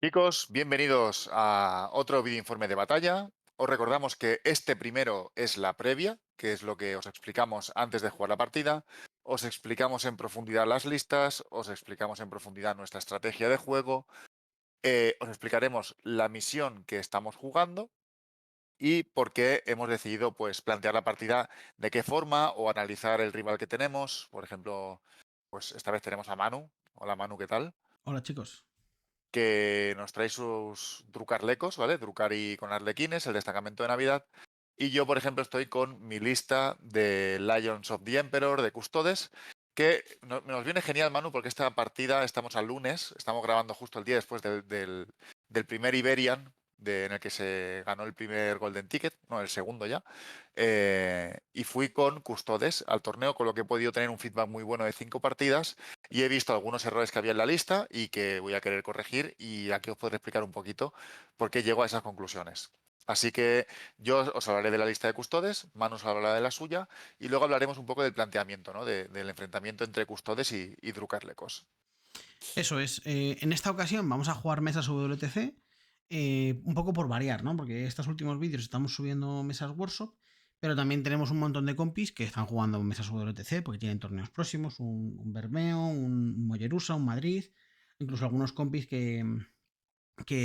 Chicos, bienvenidos a otro vídeo informe de batalla. Os recordamos que este primero es la previa, que es lo que os explicamos antes de jugar la partida. Os explicamos en profundidad las listas, os explicamos en profundidad nuestra estrategia de juego, os explicaremos la misión que estamos jugando y por qué hemos decidido pues, plantear la partida de qué forma o analizar el rival que tenemos. Por ejemplo, pues esta vez tenemos a Manu. Hola Manu, ¿qué tal? Hola chicos. Que nos trae sus Drukarlecos, ¿vale? Drukari con arlequines, el destacamento de Navidad. Y yo, por ejemplo, estoy con mi lista de Lions of the Emperor, de Custodes, que nos viene genial, Manu, porque esta partida estamos al lunes, estamos grabando justo el día después del primer Iberian, en el que se ganó el primer Golden Ticket, no, el segundo ya. Y fui con Custodes al torneo, con lo que he podido tener un feedback muy bueno de 5 partidas y he visto algunos errores que había en la lista y que voy a querer corregir y aquí os podré explicar un poquito por qué llego a esas conclusiones. Así que yo os hablaré de la lista de custodes, Manu os hablará de la suya y luego hablaremos un poco del planteamiento, ¿no? Del enfrentamiento entre custodes y Drukarlecos. Eso es. En esta ocasión vamos a jugar mesas WTC. Un poco por variar, ¿no? Porque estos últimos vídeos estamos subiendo mesas workshop, pero también tenemos un montón de compis que están jugando mesas WTC porque tienen torneos próximos, un Bermeo, un Mollerusa, un Madrid, incluso algunos compis que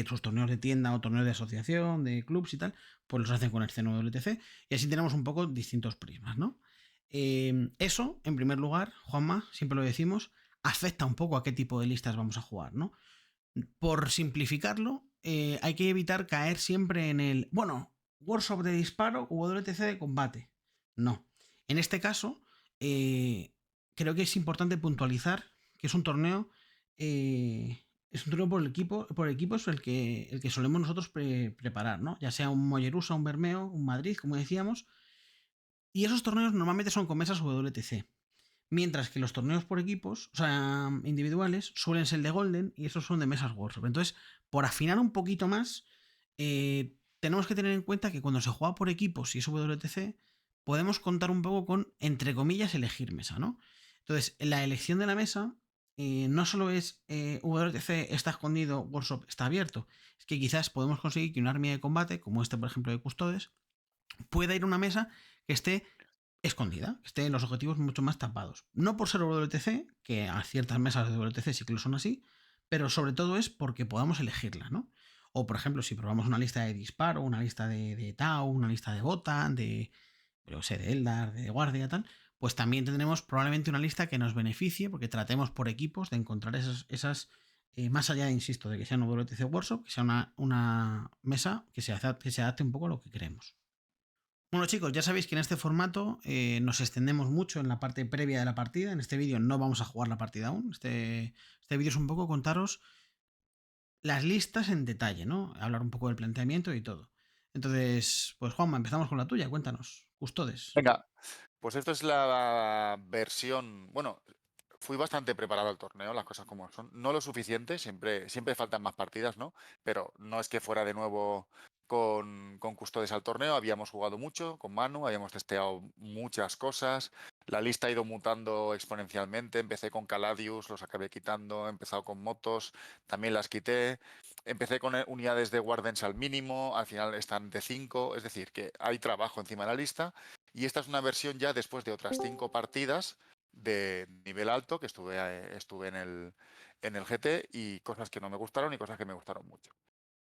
sus torneos de tienda o torneos de asociación, de clubs y tal, pues los hacen con el CNWTC y así tenemos un poco distintos prismas, ¿no? Eso, en primer lugar, Juanma, siempre lo decimos, afecta un poco a qué tipo de listas vamos a jugar, ¿no? Por simplificarlo, hay que evitar caer siempre en el, bueno, workshop de disparo o WTC de combate. No. En este caso, creo que es importante puntualizar que es un torneo. Es un torneo por equipos el que solemos nosotros preparar, ¿no? Ya sea un Mollerusa, un Bermeo, un Madrid, como decíamos. Y esos torneos normalmente son con mesas WTC. Mientras que los torneos por equipos, o sea, individuales, suelen ser de Golden y esos son de mesas Workshop. Entonces, por afinar un poquito más, tenemos que tener en cuenta que cuando se juega por equipos y es WTC, podemos contar un poco con, entre comillas, elegir mesa, ¿no? Entonces, la elección de la mesa no solo es WTC está escondido, Workshop está abierto, es que quizás podemos conseguir que una armia de combate, como este, por ejemplo, de Custodes, pueda ir a una mesa que esté escondida, que esté en los objetivos mucho más tapados. No por ser WTC, que a ciertas mesas de WTC sí que lo son así, pero sobre todo es porque podamos elegirla, ¿no? O, por ejemplo, si probamos una lista de disparo, una lista de Tau, una lista de Botan, yo sé, de Eldar, de guardia, tal, pues también tendremos probablemente una lista que nos beneficie, porque tratemos por equipos de encontrar esas más allá, insisto, de que sea un WTC Workshop, que sea una mesa que se adapte un poco a lo que queremos. Bueno chicos, ya sabéis que en este formato nos extendemos mucho en la parte previa de la partida. En este vídeo no vamos a jugar la partida aún. Este vídeo es un poco contaros las listas en detalle, ¿no? Hablar un poco del planteamiento y todo. Entonces, pues Juanma, empezamos con la tuya, cuéntanos. Custodes. Venga, pues esto es la versión, bueno, fui bastante preparado al torneo, las cosas como son. No lo suficiente, siempre faltan más partidas, ¿no? Pero no es que fuera de nuevo con Custodes al torneo, habíamos jugado mucho con Manu, habíamos testeado muchas cosas, la lista ha ido mutando exponencialmente, empecé con Caladius, los acabé quitando, he empezado con motos, también las quité, empecé con unidades de Wardens al mínimo, al final están de 5, es decir, que hay trabajo encima de la lista. Y esta es una versión ya después de otras 5 partidas de nivel alto que estuve en el GT y cosas que no me gustaron y cosas que me gustaron mucho.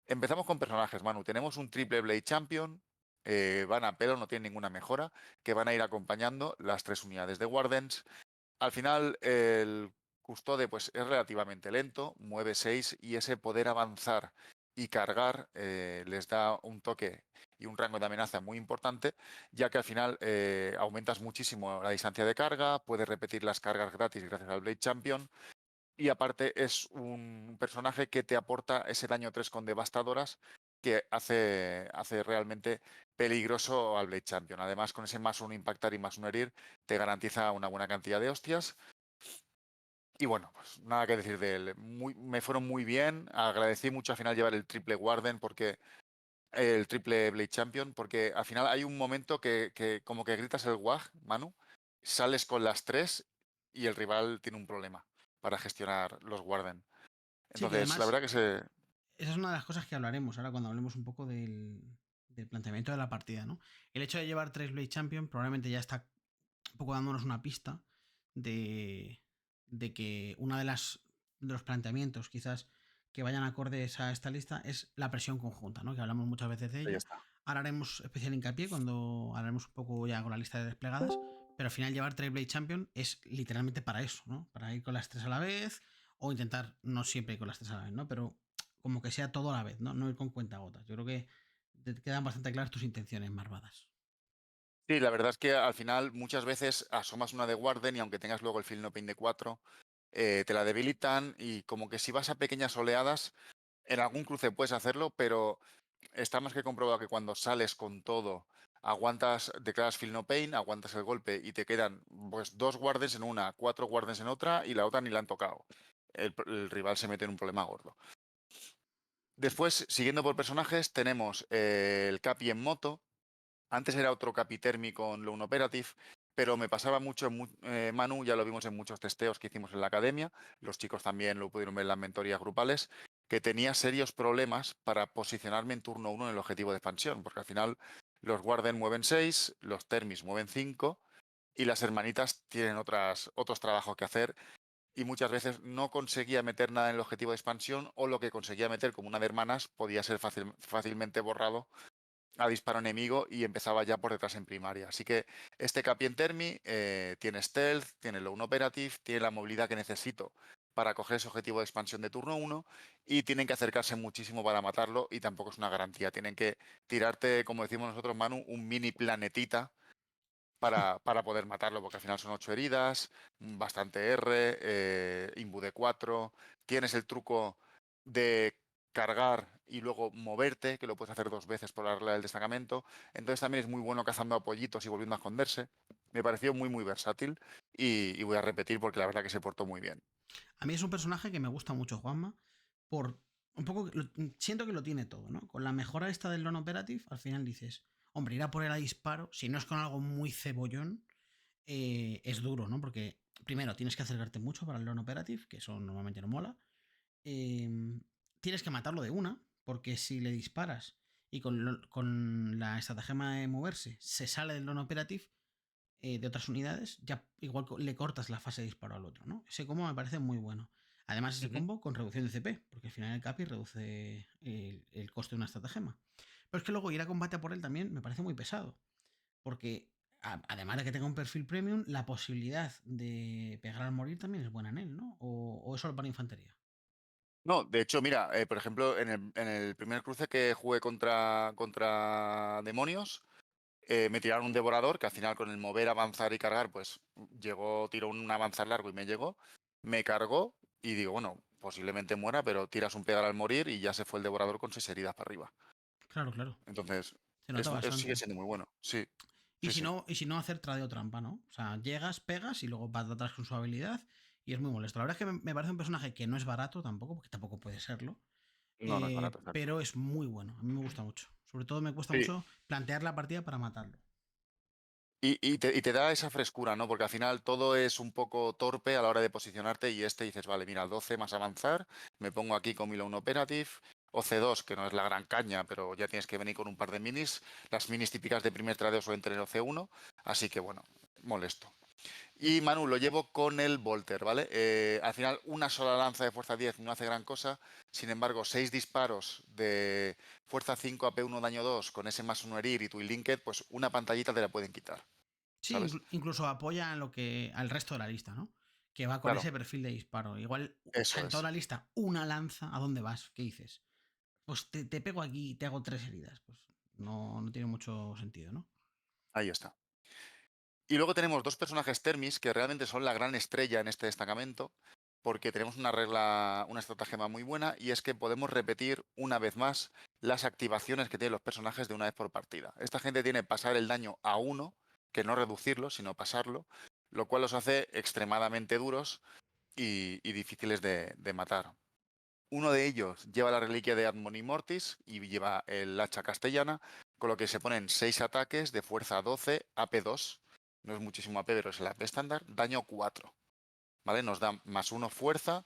Empezamos con personajes, Manu. Tenemos un triple Blade Champion, van a pelo, no tienen ninguna mejora, que van a ir acompañando las 3 unidades de Wardens. Al final, el Custode pues, es relativamente lento, mueve 6 y ese poder avanzar y cargar les da un toque y un rango de amenaza muy importante, ya que al final aumentas muchísimo la distancia de carga, puedes repetir las cargas gratis gracias al Blade Champion y aparte es un personaje que te aporta ese daño 3 con devastadoras que hace realmente peligroso al Blade Champion. Además, con ese más un impactar y más un herir, te garantiza una buena cantidad de hostias. Y bueno, pues nada que decir de él. Me fueron muy bien. Agradecí mucho al final llevar el triple Warden porque el triple Blade Champion, porque al final hay un momento que como que gritas el WAG, Manu, sales con las 3 y el rival tiene un problema para gestionar los Warden. Sí, que Entonces, la además verdad que se... esa es una de las cosas que hablaremos ahora cuando hablemos un poco del planteamiento de la partida, ¿no? El hecho de llevar 3 Blade Champion probablemente ya está un poco dándonos una pista de, de que una de los planteamientos quizás que vayan acordes a esta lista es la presión conjunta, ¿no? Que hablamos muchas veces de Ahí ella. está. Ahora haremos especial hincapié cuando haremos un poco ya con la lista de desplegadas, pero al final llevar 3 Blade Champion es literalmente para eso, ¿no? Para ir con las 3 a la vez o intentar no siempre ir con las 3 a la vez, ¿no? Pero como que sea todo a la vez, ¿no? No ir con cuentagotas. Yo creo que te quedan bastante claras tus intenciones, Marvadas. Sí, la verdad es que al final muchas veces asomas una de Warden y aunque tengas luego el Field No Pain de 4, te la debilitan y como que si vas a pequeñas oleadas, en algún cruce puedes hacerlo, pero está más que comprobado que cuando sales con todo, aguantas, declaras Feel No Pain, aguantas el golpe y te quedan pues 2 Wardens en una, 4 Wardens en otra y la otra ni la han tocado. El rival se mete en un problema gordo. Después, siguiendo por personajes, tenemos el Capi en moto. Antes era otro Capi Termi con Lone Operative, pero me pasaba mucho en Manu, ya lo vimos en muchos testeos que hicimos en la academia, los chicos también lo pudieron ver en las mentorías grupales, que tenía serios problemas para posicionarme en turno 1 en el objetivo de expansión, porque al final los Warden mueven 6, los Termis mueven 5 y las hermanitas tienen otros trabajos que hacer y muchas veces no conseguía meter nada en el objetivo de expansión o lo que conseguía meter como una de hermanas podía ser fácilmente borrado a disparo enemigo y empezaba ya por detrás en primaria. Así que este Capi en Termi tiene Stealth, tiene Lone Operative, tiene la movilidad que necesito para coger ese objetivo de expansión de turno 1 y tienen que acercarse muchísimo para matarlo y tampoco es una garantía. Tienen que tirarte, como decimos nosotros, Manu, un mini planetita para poder matarlo, porque al final son 8 heridas, bastante R, imbu de 4. Tienes el truco de cargar y luego moverte, que lo puedes hacer 2 veces por la regla del destacamento. Entonces también es muy bueno cazando apoyitos y volviendo a esconderse. Me pareció muy, muy versátil y voy a repetir porque la verdad que se portó muy bien. A mí es un personaje que me gusta mucho, Juanma, por un poco. Siento que lo tiene todo, ¿no? Con la mejora esta del Lone Operative, al final dices, hombre, ir a por él a disparo, si no es con algo muy cebollón, es duro, ¿no? Porque primero tienes que acercarte mucho para el Lone Operative, que eso normalmente no mola. Tienes que matarlo de una, porque si le disparas y con la estratagema de moverse se sale del Lone Operative, de otras unidades, ya igual le cortas la fase de disparo al otro, ¿no? Ese combo me parece muy bueno. Además, ese Ujú. combo con reducción de CP, porque al final el Capi reduce el coste de una estratagema. Pero es que luego ir a combate a por él también me parece muy pesado, porque además de que tenga un perfil premium, la posibilidad de pegar al morir también es buena en él, ¿no? O es solo para infantería. No, de hecho, mira, por ejemplo, en el primer cruce que jugué contra demonios, me tiraron un devorador que al final con el mover, avanzar y cargar, pues tiró un avanzar largo y me llegó, me cargó y digo, bueno, posiblemente muera, pero tiras un pegar al morir y ya se fue el devorador con 6 heridas para arriba. Claro, claro. Entonces, Se nota sigue bastante. siendo muy bueno. Sí, Y sí, si sí. no, y si no hacer tradeo trampa, ¿no? O sea, llegas, pegas y luego vas atrás con su habilidad y es muy molesto. La verdad es que me parece un personaje que no es barato tampoco, porque tampoco puede serlo, No, no es barato, exacto. pero es muy bueno. A mí me gusta mucho. Sobre todo me cuesta Sí, mucho plantear la partida para matarlo. y te da esa frescura, ¿no? Porque al final todo es un poco torpe a la hora de posicionarte y dices, vale, mira, 12 más avanzar, me pongo aquí con mi Lone Operative, o C2, que no es la gran caña, pero ya tienes que venir con un par de minis. Las minis típicas de primer tradeo suelen tener OC1, así que bueno, molesto. Y Manu, lo llevo con el Volter, ¿vale? Al final, una sola lanza de fuerza 10 no hace gran cosa. Sin embargo, 6 disparos de fuerza 5 AP1 daño 2 con ese más 1 herir y tu Linked, pues una pantallita te la pueden quitar, Sí, ¿sabes? incluso apoya en lo que al resto de la lista, ¿no? Que va con Claro, ese perfil de disparo. Igual, o sea, eso en toda es. la lista, una lanza, ¿a dónde vas? ¿Qué dices? Pues te pego aquí y te hago 3 heridas. Pues no tiene mucho sentido, ¿no? Ahí está. Y luego tenemos 2 personajes Termis que realmente son la gran estrella en este destacamento, porque tenemos una regla, una estratagema muy buena, y es que podemos repetir una vez más las activaciones que tienen los personajes de una vez por partida. Esta gente tiene pasar el daño a 1, que no reducirlo, sino pasarlo, lo cual los hace extremadamente duros y difíciles de matar. Uno de ellos lleva la reliquia de Admoni Mortis y lleva el hacha castellana, con lo que se ponen 6 ataques de fuerza 12, AP2. No es muchísimo AP, pero es el AP estándar. Daño 4. ¿Vale? Nos da más 1 fuerza,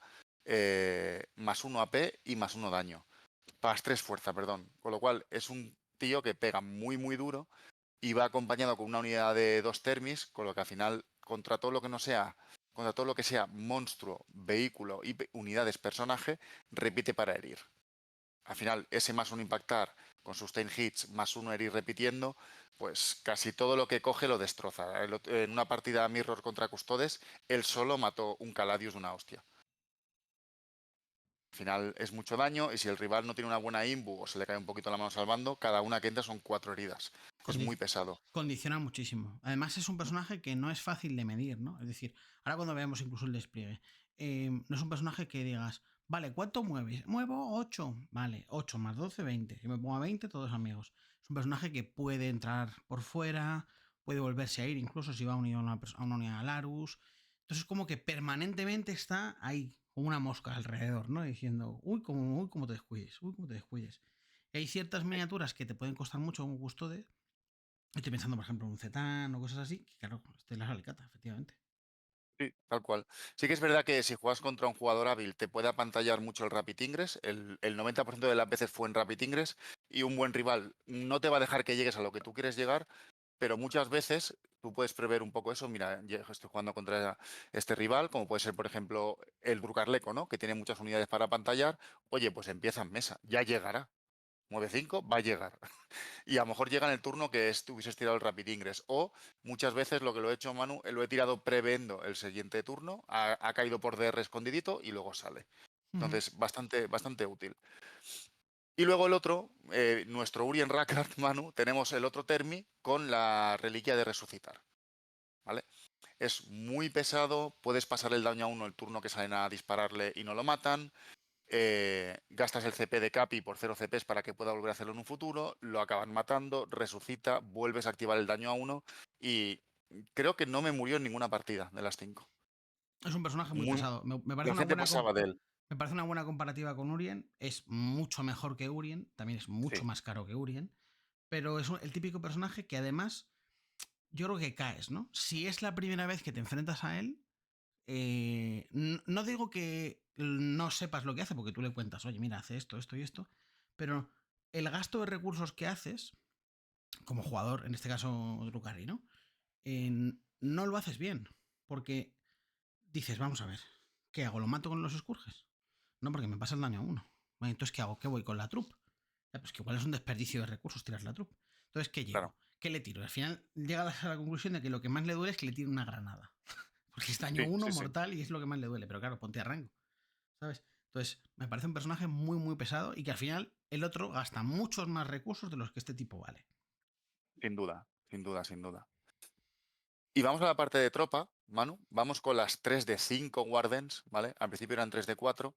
más 1 AP y más 1 daño. Más 3 fuerza, perdón. Con lo cual es un tío que pega muy, muy duro y va acompañado con una unidad de 2 termis, con lo que al final, contra todo lo que no sea, contra todo lo que sea monstruo, vehículo y unidades personaje, repite para herir. Al final, ese más un impactar con sustain hits más uno herir repitiendo, pues casi todo lo que coge lo destroza. En una partida Mirror contra Custodes, él solo mató un Caladius de una hostia. Al final es mucho daño y si el rival no tiene una buena imbu o se le cae un poquito la mano salvando, cada una que entra son 4 heridas. Es muy pesado. Condiciona muchísimo. Además es un personaje que no es fácil de medir, ¿no? Es decir, ahora cuando veamos incluso el despliegue, no es un personaje que digas, vale, ¿cuánto mueves? Muevo 8. Vale, 8 más 12, 20. Si me pongo a 20, todos amigos. Es un personaje que puede entrar por fuera, puede volverse a ir incluso si va unido a una unidad de Larus. Entonces como que permanentemente está ahí, como una mosca alrededor, ¿no? Diciendo, uy, cómo te descuides, uy, cómo te descuides. Y hay ciertas miniaturas que te pueden costar mucho como custodes. Estoy pensando, por ejemplo, en un Zetán o cosas así, que claro, este las alicata, efectivamente. Sí, tal cual. Sí que es verdad que si juegas contra un jugador hábil te puede apantallar mucho el Rapid Ingress. El 90% de las veces fue en Rapid Ingress y un buen rival no te va a dejar que llegues a lo que tú quieres llegar, pero muchas veces tú puedes prever un poco eso. Mira, estoy jugando contra este rival, como puede ser, por ejemplo, el Drucarleco, ¿no? Que tiene muchas unidades para apantallar. Oye, pues empieza en mesa, ya llegará. Mueve 5, va a llegar. Y a lo mejor llega en el turno que hubieses tirado el Rapid Ingress. O muchas veces lo que lo he hecho, Manu, lo he tirado prevendo el siguiente turno, ha caído por DR escondidito y luego sale. Ujú. Entonces, bastante, bastante útil. Y luego el otro, nuestro Urien Rackard, Manu, tenemos el otro Termi con la reliquia de resucitar. ¿Vale? Es muy pesado, puedes pasar el daño a uno el turno que salen a dispararle y no lo matan. Gastas el CP de Capi por 0 CPs para que pueda volver a hacerlo en un futuro, lo acaban matando, resucita, vuelves a activar el daño a uno y creo que no me murió en ninguna partida de las 5. Es un personaje muy Muy, pesado. Me parece la una gente buena pasaba de él. me parece una buena comparativa con Urien. Es mucho mejor que Urien, también es mucho Sí, más caro que Urien, pero es el típico personaje que además yo creo que caes, ¿no? Si es la primera vez que te enfrentas a él, no digo que no sepas lo que hace, porque tú le cuentas, oye, mira, hace esto, esto y esto, pero el gasto de recursos que haces como jugador, en este caso Drucari, ¿no? No lo haces bien. Porque dices, vamos a ver, ¿qué hago? ¿Lo mato con los escurges? No, porque me pasa el daño a uno. Bueno, entonces, ¿qué hago? ¿Qué voy con la trup? Ya, pues que igual es un desperdicio de recursos tirar la trup. Entonces, ¿qué claro. llevo? ¿Qué le tiro? Al final llegas a la conclusión de que lo que más le duele es que le tire una granada. Porque es daño Sí, uno sí, sí. mortal y es lo que más le duele. Pero claro, ponte a rango. ¿Sabes? Entonces, me parece un personaje muy, muy pesado y que al final el otro gasta muchos más recursos de los que este tipo vale. Sin duda, sin duda, sin duda. Y vamos a la parte de tropa, Manu. Vamos con las 3 de 5 Wardens, ¿vale? Al principio eran 3 de 4.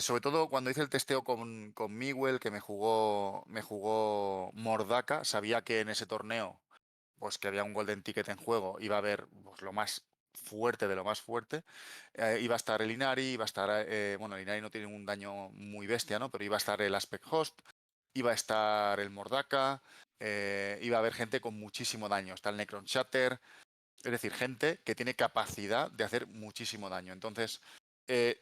Sobre todo cuando hice el testeo con Miguel, que me jugó Mordaka, sabía que en ese torneo, pues que había un Golden Ticket en juego, iba a haber pues, lo más fuerte de lo más fuerte. Iba a estar el Inari, iba a estar, bueno, el Inari no tiene un daño muy bestia, ¿no? Pero iba a estar el Aspect Host, iba a estar el Mordaka, iba a haber gente con muchísimo daño. Está el Necron Shatter, es decir, gente que tiene capacidad de hacer muchísimo daño. Entonces,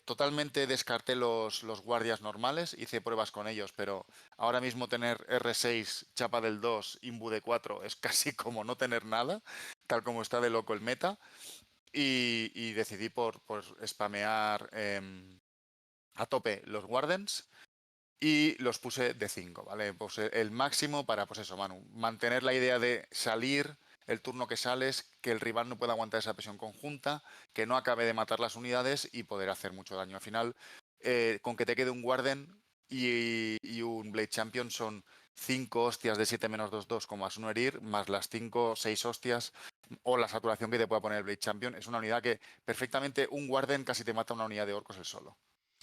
totalmente descarté los guardias normales, hice pruebas con ellos, pero ahora mismo tener R6, chapa del 2, imbu de 4 es casi como no tener nada, tal como está de loco el meta. Y decidí por spamear a tope los Wardens y los puse de 5, ¿vale? Pues el máximo para, pues eso, Manu, mantener la idea de salir el turno que sales, que el rival no pueda aguantar esa presión conjunta, que no acabe de matar las unidades y poder hacer mucho daño. Al final, con que te quede un Warden y un Blade Champion son 5 hostias de 7 menos 2-2 como más 1 herir, más las 5 o 6 hostias o la saturación que te pueda poner el Blade Champion. Es una unidad que perfectamente un Warden casi te mata una unidad de orcos el solo.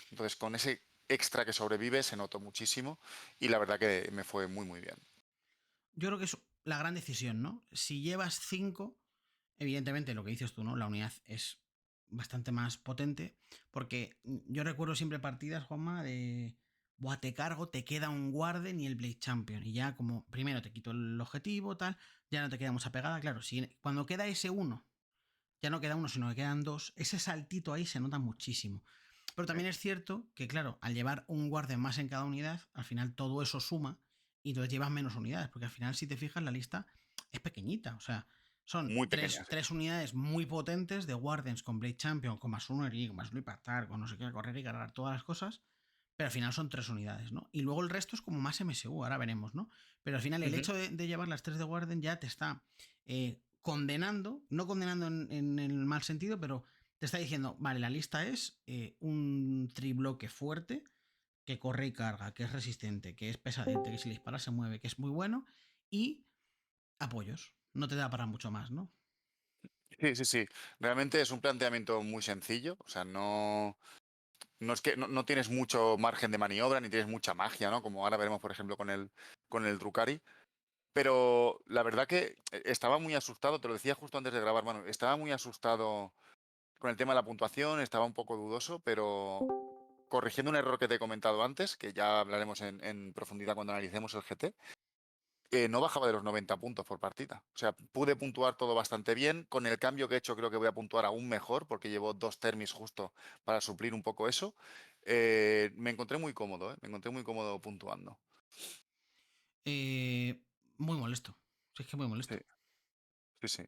Entonces, con ese extra que sobrevive se notó muchísimo y la verdad que me fue muy, muy bien. Yo creo que es la gran decisión, ¿no? Si llevas 5, evidentemente lo que dices tú, ¿no? La unidad es bastante más potente, porque yo recuerdo siempre partidas, Juanma, de... Buah, te cargo, te queda un Warden y el Blade Champion. Y ya como, primero te quito el objetivo, tal, ya no te queda mucha pegada. Claro, si cuando queda ese uno, ya no queda uno, sino que quedan dos, ese saltito ahí se nota muchísimo. Pero también es cierto que, claro, al llevar un guardia más en cada unidad, al final todo eso suma y entonces llevas menos unidades, porque al final, si te fijas, la lista es pequeñita. O sea, son Muy tres, pequeñas. tres unidades muy potentes de Wardens con Blade Champion, con más uno y con más uno y pactar, con no sé qué, correr y cargar todas las cosas. Pero al final son 3 unidades, ¿no? Y luego el resto es como más MSU, ahora veremos, ¿no? Pero al final el Ujú. hecho de llevar las 3 de Warden ya te está condenando, no condenando en el mal sentido, pero te está diciendo, vale, la lista es un tribloque fuerte que corre y carga, que es resistente, que es pesadete, que si le dispara se mueve, que es muy bueno y apoyos. No te da para mucho más, ¿no? Sí, sí, sí. Realmente es un planteamiento muy sencillo. O sea, no es que no tienes mucho margen de maniobra ni tienes mucha magia, ¿no? Como ahora veremos, por ejemplo, con el Drukari. Pero la verdad que estaba muy asustado, te lo decía justo antes de grabar, mano, estaba muy asustado con el tema de la puntuación, estaba un poco dudoso, pero corrigiendo un error que te he comentado antes, que ya hablaremos en profundidad cuando analicemos el GT, no bajaba de los 90 puntos por partida. O sea, pude puntuar todo bastante bien. Con el cambio que he hecho creo que voy a puntuar aún mejor, porque llevo 2 termis justo para suplir un poco eso. Me encontré muy cómodo, ¿eh? Me encontré muy cómodo puntuando. Muy molesto. Si es que muy Sí, molesto. sí, sí.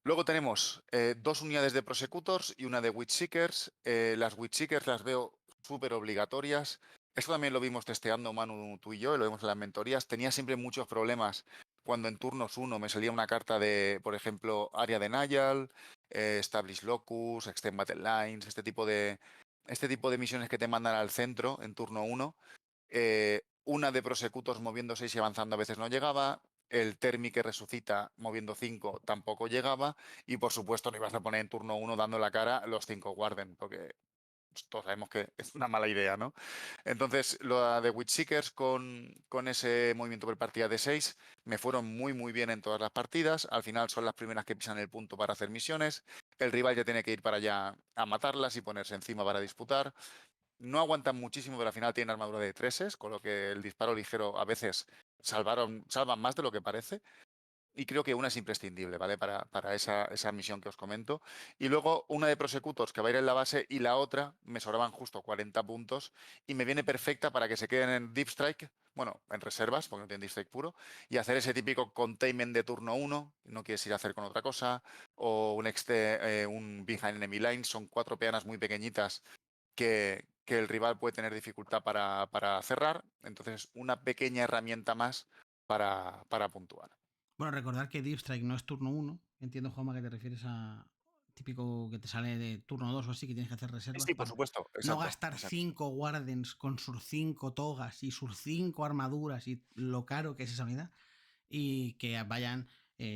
Luego tenemos 2 unidades de Prosecutors y una de Witchseekers. Las Witchseekers las veo súper obligatorias. Esto también lo vimos testeando, Manu, tú y yo, y lo vimos en las mentorías. Tenía siempre muchos problemas cuando en turnos 1 me salía una carta de, por ejemplo, Área de Nayal, Establish Locus, Extend Battle Lines, este tipo de misiones que te mandan al centro en turno 1. Una de Prosecutors moviendo 6 y avanzando a veces no llegaba. El Termi que resucita moviendo 5 tampoco llegaba. Y por supuesto no ibas a poner en turno 1 dando la cara los 5 Warden, porque todos sabemos que es una mala idea, ¿no? Entonces, lo de Witchseekers con ese movimiento por partida de 6 me fueron muy, muy bien en todas las partidas. Al final son las primeras que pisan el punto para hacer misiones. El rival ya tiene que ir para allá a matarlas y ponerse encima para disputar. No aguantan muchísimo, pero al final tienen armadura de treses, con lo que el disparo ligero a veces salvan más de lo que parece. Y creo que una es imprescindible, ¿vale? Para esa misión que os comento. Y luego una de Prosecutors que va a ir en la base y la otra me sobraban justo 40 puntos y me viene perfecta para que se queden en Deep Strike, bueno, en reservas, porque no tienen Deep Strike puro, y hacer ese típico containment de turno 1, no quieres ir a hacer con otra cosa, o un Behind Enemy Lines, son 4 peanas muy pequeñitas que el rival puede tener dificultad para cerrar. Entonces, una pequeña herramienta más para puntuar. Bueno, recordar que Deep Strike no es turno 1. Entiendo, Juanma, que te refieres a típico que te sale de turno 2 o así, que tienes que hacer reservas Sí, por para supuesto, no exacto, gastar exacto. 5 Wardens con sus 5 togas y sus 5 armaduras y lo caro que es esa unidad y que vayan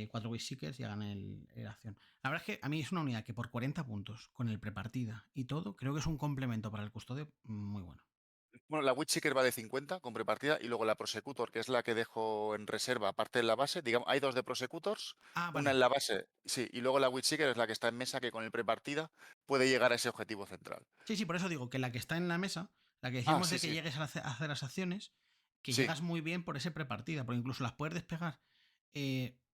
4 Wishseekers y hagan la acción. La verdad es que a mí es una unidad que por 40 puntos, con el prepartida y todo, creo que es un complemento para el custodio muy bueno. Bueno, la Witchseeker va de 50 con prepartida y luego la Prosecutor, que es la que dejo en reserva, aparte de la base. Digamos, hay 2 de Prosecutors, Ah, una vale. en la base, sí, y luego la Witchseeker es la que está en mesa, que con el prepartida puede llegar a ese objetivo central. Sí, sí, por eso digo que la que está en la mesa, la que Ah, decíamos sí, de que sí, llegues a hacer las acciones, que sí, llegas muy bien por ese prepartida, porque incluso las puedes despegar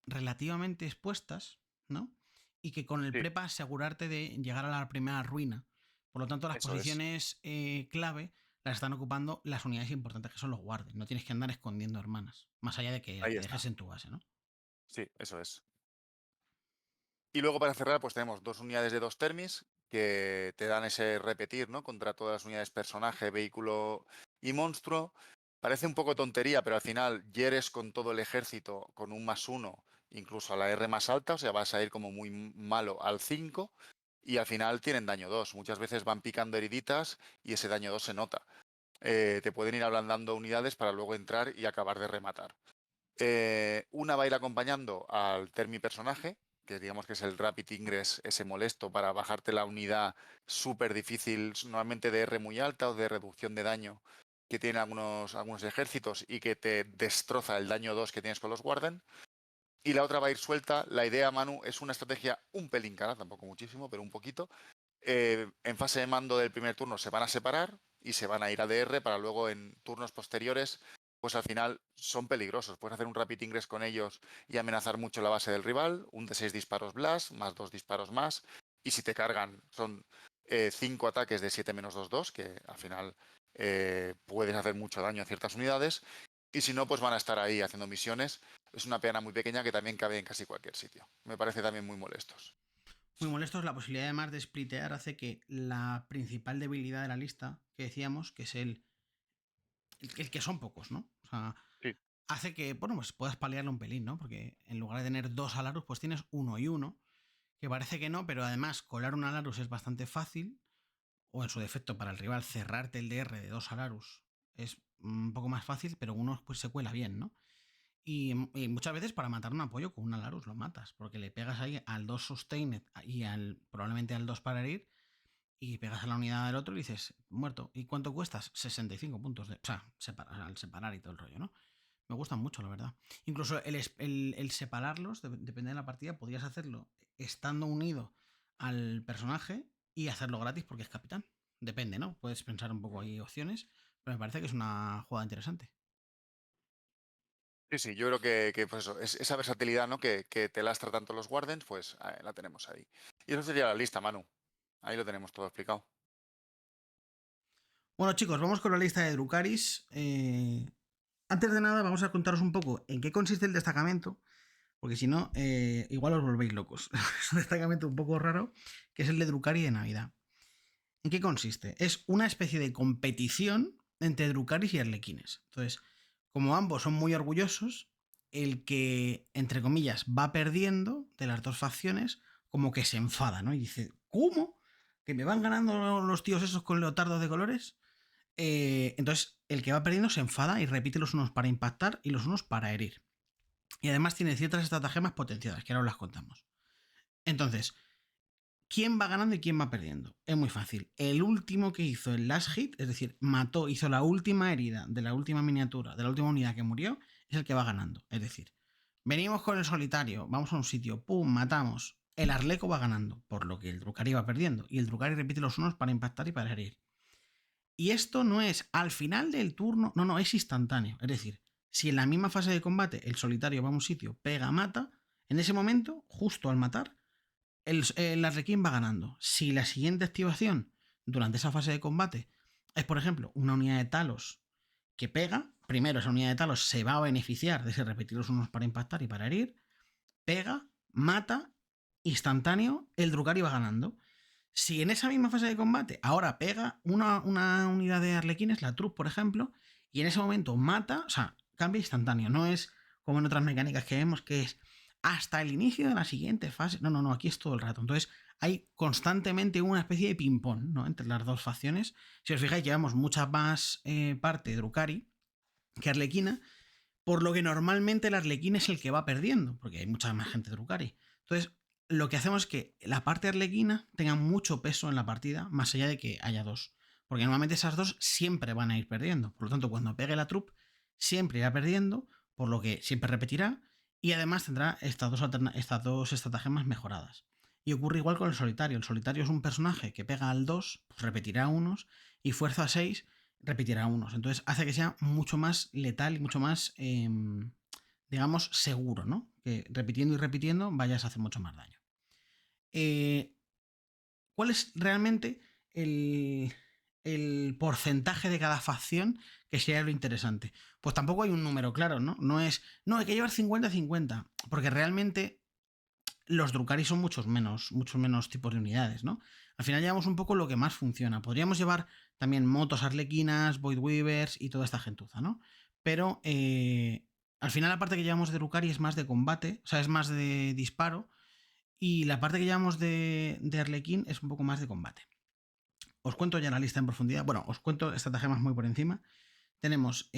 relativamente expuestas, ¿no? Y que con el sí, prepa asegurarte de llegar a la primera ruina. Por lo tanto, las eso es. posiciones clave las están ocupando las unidades importantes, que son los guardias. No tienes que andar escondiendo hermanas, más allá de que Ahí dejes está. en tu base, ¿no? Sí, eso es. Y luego para cerrar, pues tenemos 2 unidades de 2 termis que te dan ese repetir, ¿no? Contra todas las unidades personaje, vehículo y monstruo. Parece un poco tontería, pero al final hieres con todo el ejército con un +1, incluso a la R más alta, o sea, vas a ir como muy malo al 5 y al final tienen daño 2. Muchas veces van picando heriditas y ese daño 2 se nota. Te pueden ir ablandando unidades para luego entrar y acabar de rematar. Una va a ir acompañando al Termi personaje, que digamos que es el Rapid Ingress, ese molesto para bajarte la unidad súper difícil, normalmente de R muy alta o de reducción de daño que tiene algunos ejércitos y que te destroza el daño 2 que tienes con los Warden. Y la otra va a ir suelta. La idea, Manu, es una estrategia un pelín cara, tampoco muchísimo, pero un poquito. En fase de mando del primer turno se van a separar y se van a ir a DR para luego en turnos posteriores, pues al final son peligrosos. Puedes hacer un rapid ingress con ellos y amenazar mucho la base del rival, un de 6 disparos blast, más 2 disparos más, y si te cargan son 5 ataques de 7-2-2, que al final puedes hacer mucho daño a ciertas unidades. Y si no, pues van a estar ahí haciendo misiones. Es una peana muy pequeña que también cabe en casi cualquier sitio. Me parece también muy molestos. Muy molestos. La posibilidad además de splitear hace que la principal debilidad de la lista, que decíamos, que es el que son pocos, ¿no? O sea, Sí. hace que, bueno, pues puedas paliarle un pelín, ¿no? Porque en lugar de tener 2 Alarus, pues tienes 1 y 1, que parece que no, pero además colar un Alarus es bastante fácil, o en su defecto para el rival cerrarte el DR de 2 Alarus es un poco más fácil, pero uno pues se cuela bien, ¿no? Y muchas veces para matar un apoyo con un Alarus lo matas, porque le pegas ahí al 2 Sustained y probablemente al 2 para herir, y pegas a la unidad del otro y dices, muerto. ¿Y cuánto cuestas? 65 puntos. O sea, al separar y todo el rollo, ¿no? Me gustan mucho, la verdad. Incluso el separarlos, depende de la partida, podrías hacerlo estando unido al personaje y hacerlo gratis porque es capitán. Depende, ¿no? Puedes pensar un poco ahí opciones, pero me parece que es una jugada interesante. Sí, sí, yo creo que pues eso, esa versatilidad, ¿no? que te lastra tanto los Wardens, pues la tenemos ahí. Y eso sería la lista, Manu. Ahí lo tenemos todo explicado. Bueno, chicos, vamos con la lista de Drukaris. Antes de nada, vamos a contaros un poco en qué consiste el destacamento, porque si no, igual os volvéis locos. Es un destacamento un poco raro, que es el de Drukari de Navidad. ¿En qué consiste? Es una especie de competición entre Drukaris y Arlequines. Entonces, como ambos son muy orgullosos, el que, entre comillas, va perdiendo de las dos facciones, como que se enfada, ¿no? Y dice, ¿cómo? ¿Que me van ganando los tíos esos con leotardos de colores? Entonces, el que va perdiendo se enfada y repite los unos para impactar y los unos para herir. Y además tiene ciertas estratagemas potenciadas, que ahora os las contamos. Entonces, ¿quién va ganando y quién va perdiendo? Es muy fácil. El último que hizo el last hit, es decir, mató, hizo la última herida de la última miniatura, de la última unidad que murió, es el que va ganando. Es decir, venimos con el solitario, vamos a un sitio, pum, matamos. El Arleco va ganando, por lo que el Drukhari va perdiendo. Y el Drukhari repite los unos para impactar y para herir. Y esto no es al final del turno, no, es instantáneo. Es decir, si en la misma fase de combate el solitario va a un sitio, pega, mata, en ese momento, justo al matar, el Arlequín va ganando. Si la siguiente activación durante esa fase de combate es, por ejemplo, una unidad de Talos que pega, primero esa unidad de Talos se va a beneficiar de ese repetir los unos para impactar y para herir, pega, mata, instantáneo, el Drukhari va ganando. Si en esa misma fase de combate ahora pega una unidad de arlequines, la Trup, por ejemplo, y en ese momento mata, o sea, cambia instantáneo. No es como en otras mecánicas que vemos que es hasta el inicio de la siguiente fase. No, aquí es todo el rato. Entonces hay constantemente una especie de ping-pong, ¿no? Entre las dos facciones. Si os fijáis, llevamos mucha más parte de Drukhari que Arlequina, por lo que normalmente el Arlequín es el que va perdiendo, porque hay mucha más gente de Drukhari. Entonces, lo que hacemos es que la parte arlequina tenga mucho peso en la partida, más allá de que haya dos. Porque normalmente esas dos siempre van a ir perdiendo. Por lo tanto, cuando pegue la trup, siempre irá perdiendo, por lo que siempre repetirá. Y además tendrá estas dos estratagemas mejoradas. Y ocurre igual con el solitario. El solitario es un personaje que pega al 2, pues repetirá unos, y fuerza 6, repetirá unos. Entonces hace que sea mucho más letal y mucho más, digamos, seguro, ¿no? Que repitiendo y repitiendo vayas a hacer mucho más daño. ¿Cuál es realmente el porcentaje de cada facción que sería lo interesante? Pues tampoco hay un número claro, ¿no? No, hay que llevar 50-50, porque realmente los Drukhari son muchos menos tipos de unidades, ¿no? Al final llevamos un poco lo que más funciona. Podríamos llevar también motos arlequinas, Void Weavers y toda esta gentuza, ¿no? Pero al final la parte que llevamos de Drukhari es más de combate, o sea, es más de disparo, y la parte que llevamos de Arlequín es un poco más de combate. Os cuento ya la lista en profundidad. Bueno, os cuento estratagemas muy por encima. Tenemos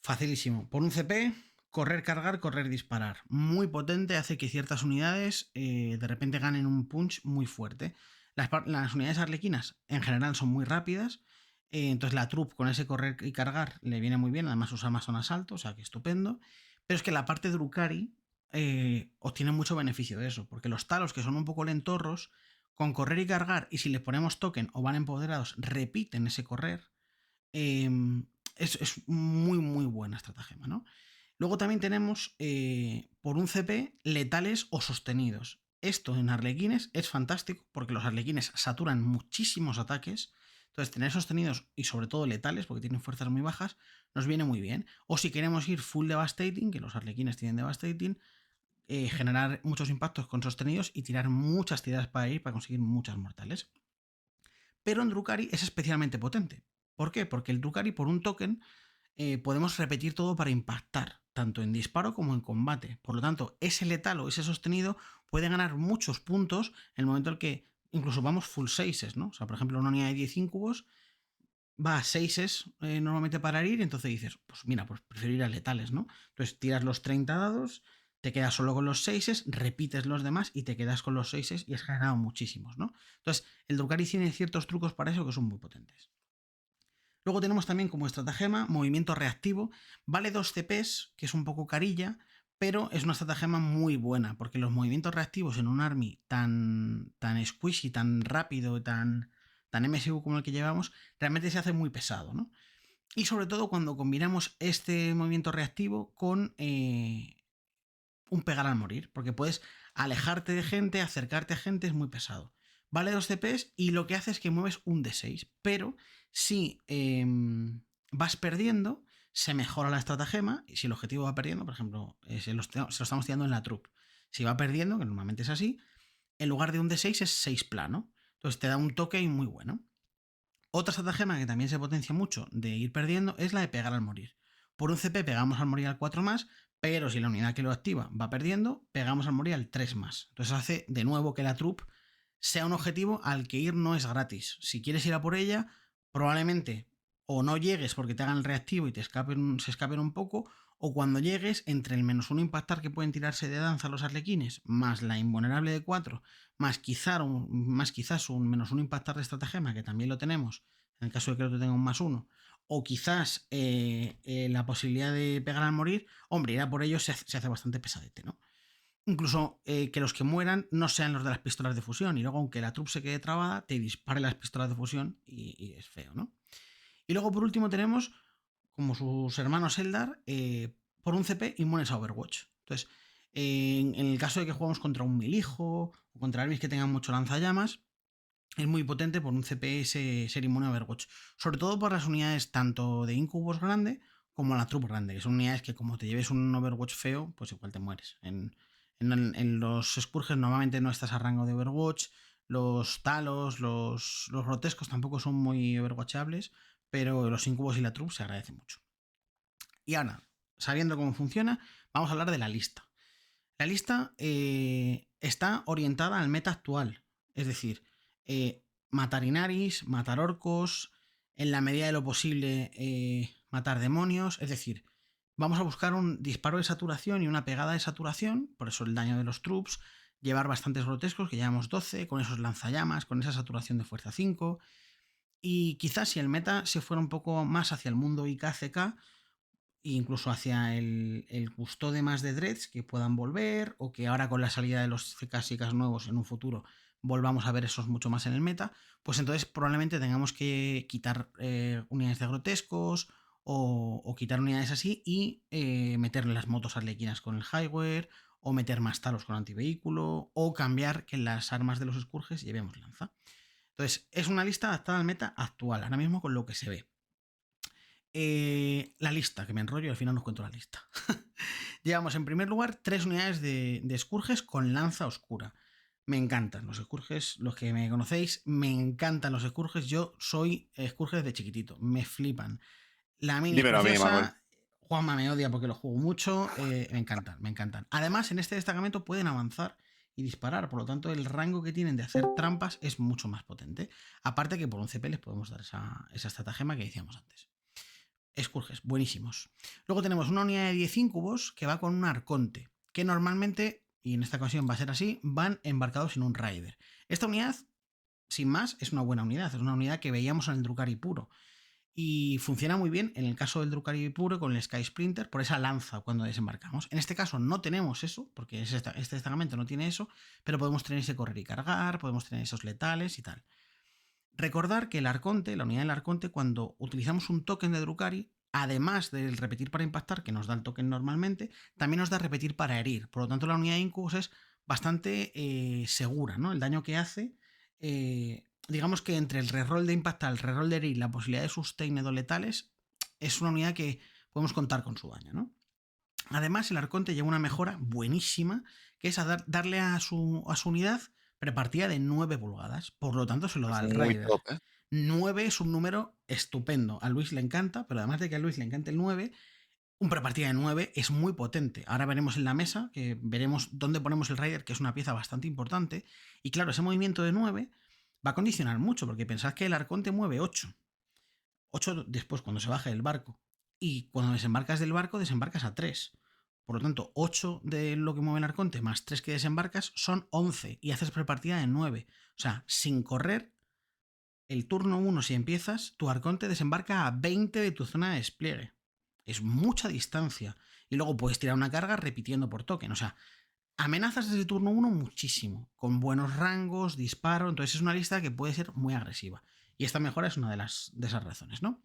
facilísimo. Por un CP, correr, cargar, correr, disparar. Muy potente, hace que ciertas unidades de repente ganen un punch muy fuerte. Las unidades arlequinas en general son muy rápidas. Entonces la trup con ese correr y cargar le viene muy bien. Además usa más zonas alto, o sea que estupendo. Pero es que la parte de Drukhari obtiene mucho beneficio de eso. Porque los talos, que son un poco lentorros, con correr y cargar, y si les ponemos token o van empoderados, repiten ese correr. Es muy, muy buena estratagema, ¿no? Luego también tenemos por un CP letales o sostenidos. esto en arlequines es fantástico porque los arlequines saturan muchísimos ataques. Entonces, tener sostenidos y sobre todo letales, porque tienen fuerzas muy bajas, nos viene muy bien. O si queremos ir full devastating, que los arlequines tienen devastating, generar muchos impactos con sostenidos y tirar muchas tiradas para ir para conseguir muchas mortales. Pero en Drukhari es especialmente potente. ¿Por qué? Porque el Drukhari por un token podemos repetir todo para impactar, tanto en disparo como en combate. Por lo tanto, ese letal o ese sostenido puede ganar muchos puntos en el momento en que incluso vamos full 6, ¿no? O sea, por ejemplo, una unidad de 10 incubos va a 6 normalmente para herir, entonces dices, pues mira, pues prefiero ir a letales, ¿no? Entonces tiras los 30 dados, te quedas solo con los 6, repites los demás y te quedas con los 6 y has ganado muchísimos, ¿no? Entonces, el Drukhari tiene ciertos trucos para eso que son muy potentes. Luego tenemos también como estratagema movimiento reactivo. Vale 2 CPs, que es un poco carilla, pero es una estratagema muy buena, porque los movimientos reactivos en un army tan squishy, tan rápido, tan MSU como el que llevamos, realmente se hace muy pesado, ¿no? Y sobre todo cuando combinamos este movimiento reactivo con un pegar al morir, porque puedes alejarte de gente, acercarte a gente, es muy pesado. Vale 2 CPs y lo que hace es que mueves un D6, pero si vas perdiendo, se mejora la estratagema y si el objetivo va perdiendo, por ejemplo, se lo estamos tirando en la troupe, si va perdiendo, que normalmente es así, en lugar de un D6 es 6 plano, entonces te da un toque muy bueno. Otra estratagema que también se potencia mucho de ir perdiendo es la de pegar al morir. Por un CP pegamos al morir al 4 más, pero si la unidad que lo activa va perdiendo, pegamos al morir al 3 más. Entonces hace de nuevo que la troupe sea un objetivo al que ir no es gratis. Si quieres ir a por ella, probablemente o no llegues porque te hagan el reactivo y se escapen un poco, o cuando llegues, entre el -1 impactar que pueden tirarse de danza los arlequines, más la invulnerable de 4, más quizás un -1 impactar de estratagema, que también lo tenemos, en el caso de que otro tenga un +1, o quizás la posibilidad de pegar al morir, hombre, ir a por ellos se hace bastante pesadete, ¿no? Incluso que los que mueran no sean los de las pistolas de fusión, y luego, aunque la troupe se quede trabada, te dispare las pistolas de fusión y es feo, ¿no? Y luego, por último, tenemos, como sus hermanos Eldar, por un CP inmunes a Overwatch. Entonces, en el caso de que juguemos contra un milijo o contra armies que tengan mucho lanzallamas, es muy potente por un CP ser inmune a Overwatch. Sobre todo por las unidades tanto de incubos grande como la troupe grande, que son unidades que como te lleves un Overwatch feo, pues igual te mueres. En los Spurges normalmente no estás a rango de Overwatch. Los talos, los grotescos tampoco son muy overwatchables, pero los incubos y la troupe se agradecen mucho. Y ahora, sabiendo cómo funciona, vamos a hablar de la lista. La lista está orientada al meta actual, es decir, matar Inaris, matar orcos, en la medida de lo posible matar demonios, es decir, vamos a buscar un disparo de saturación y una pegada de saturación, por eso el daño de los troops, llevar bastantes grotescos, que llevamos 12, con esos lanzallamas, con esa saturación de fuerza 5, y quizás si el meta se fuera un poco más hacia el mundo IKCK, e incluso hacia el custode más de dreads que puedan volver, o que ahora con la salida de los CKs y CKs nuevos en un futuro volvamos a ver esos mucho más en el meta, pues entonces probablemente tengamos que quitar unidades de grotescos o quitar unidades así y meter las motos arlequinas con el highware, o meter más talos con antivehículo, o cambiar que las armas de los escurges llevemos lanza. Entonces, es una lista adaptada al meta actual, ahora mismo con lo que se ve. La lista, que me enrollo y al final nos cuento la lista. Llevamos en primer lugar 3 unidades de escurges con lanza oscura. Me encantan los escurges, los que me conocéis, me encantan los escurges. Yo soy escurges de chiquitito, me flipan. La mini es Dímelo a mí, Manuel. preciosa. Juanma me odia porque lo juego mucho. Me encantan, me encantan. Además, en este destacamento pueden avanzar y disparar, por lo tanto, el rango que tienen de hacer trampas es mucho más potente. Aparte que por un CP les podemos dar esa estratagema que decíamos antes. Escurges, buenísimos. Luego tenemos una unidad de 10 incubos que va con un arconte, que normalmente, y en esta ocasión va a ser así, van embarcados en un rider. Esta unidad, sin más, es una buena unidad, es una unidad que veíamos en el Drukhari puro. Y funciona muy bien en el caso del Drukhari puro con el Sky Splinter por esa lanza cuando desembarcamos. En este caso no tenemos eso, porque este destacamento no tiene eso, pero podemos tener ese correr y cargar, podemos tener esos letales y tal. Recordar que el Arconte, la unidad del Arconte, cuando utilizamos un token de Drukhari, además del repetir para impactar, que nos da el token normalmente, también nos da repetir para herir. Por lo tanto, la unidad de Incubus es bastante segura, ¿no? El daño que hace, digamos que entre el reroll de impactar, el reroll de herir, la posibilidad de sustained o letales, es una unidad que podemos contar con su daño, ¿no? Además, el Arconte lleva una mejora buenísima, que es darle a su unidad prepartida de 9 pulgadas. Por lo tanto, se lo da Es al muy Raider. top, ¿eh? 9 es un número estupendo. A Luis le encanta, pero además de que a Luis le encante el 9, un prepartida de 9 es muy potente. Ahora veremos en la mesa, que veremos dónde ponemos el Raider, que es una pieza bastante importante. Y claro, ese movimiento de 9 va a condicionar mucho, porque pensad que el Arconte mueve 8. 8 después cuando se baje del barco. Y cuando desembarcas del barco, desembarcas a 3. Por lo tanto, 8 de lo que mueve el Arconte más 3 que desembarcas son 11 y haces prepartida de 9. O sea, sin correr, el turno 1 si empiezas, tu Arconte desembarca a 20 de tu zona de despliegue. Es mucha distancia. Y luego puedes tirar una carga repitiendo por token. O sea, amenazas desde turno 1 muchísimo, con buenos rangos, disparo. Entonces es una lista que puede ser muy agresiva. Y esta mejora es una de esas razones, ¿no?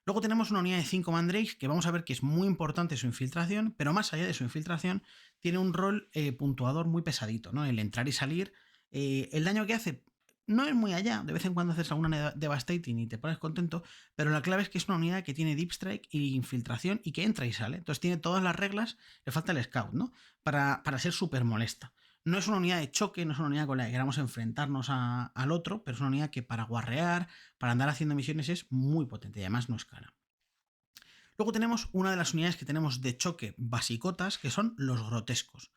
Luego tenemos una unidad de 5 Mandrakes que vamos a ver que es muy importante su infiltración, pero más allá de su infiltración, tiene un rol puntuador muy pesadito, ¿no? El entrar y salir. El daño que hace no es muy allá, de vez en cuando haces alguna Devastating y te pones contento, pero la clave es que es una unidad que tiene Deep Strike y infiltración y que entra y sale. Entonces tiene todas las reglas, le falta el Scout, ¿no? Para ser súper molesta. No es una unidad de choque, no es una unidad con la que queramos enfrentarnos al otro, pero es una unidad que para guarrear, para andar haciendo misiones es muy potente y además no escala. Luego tenemos una de las unidades que tenemos de choque basicotas, que son los grotescos.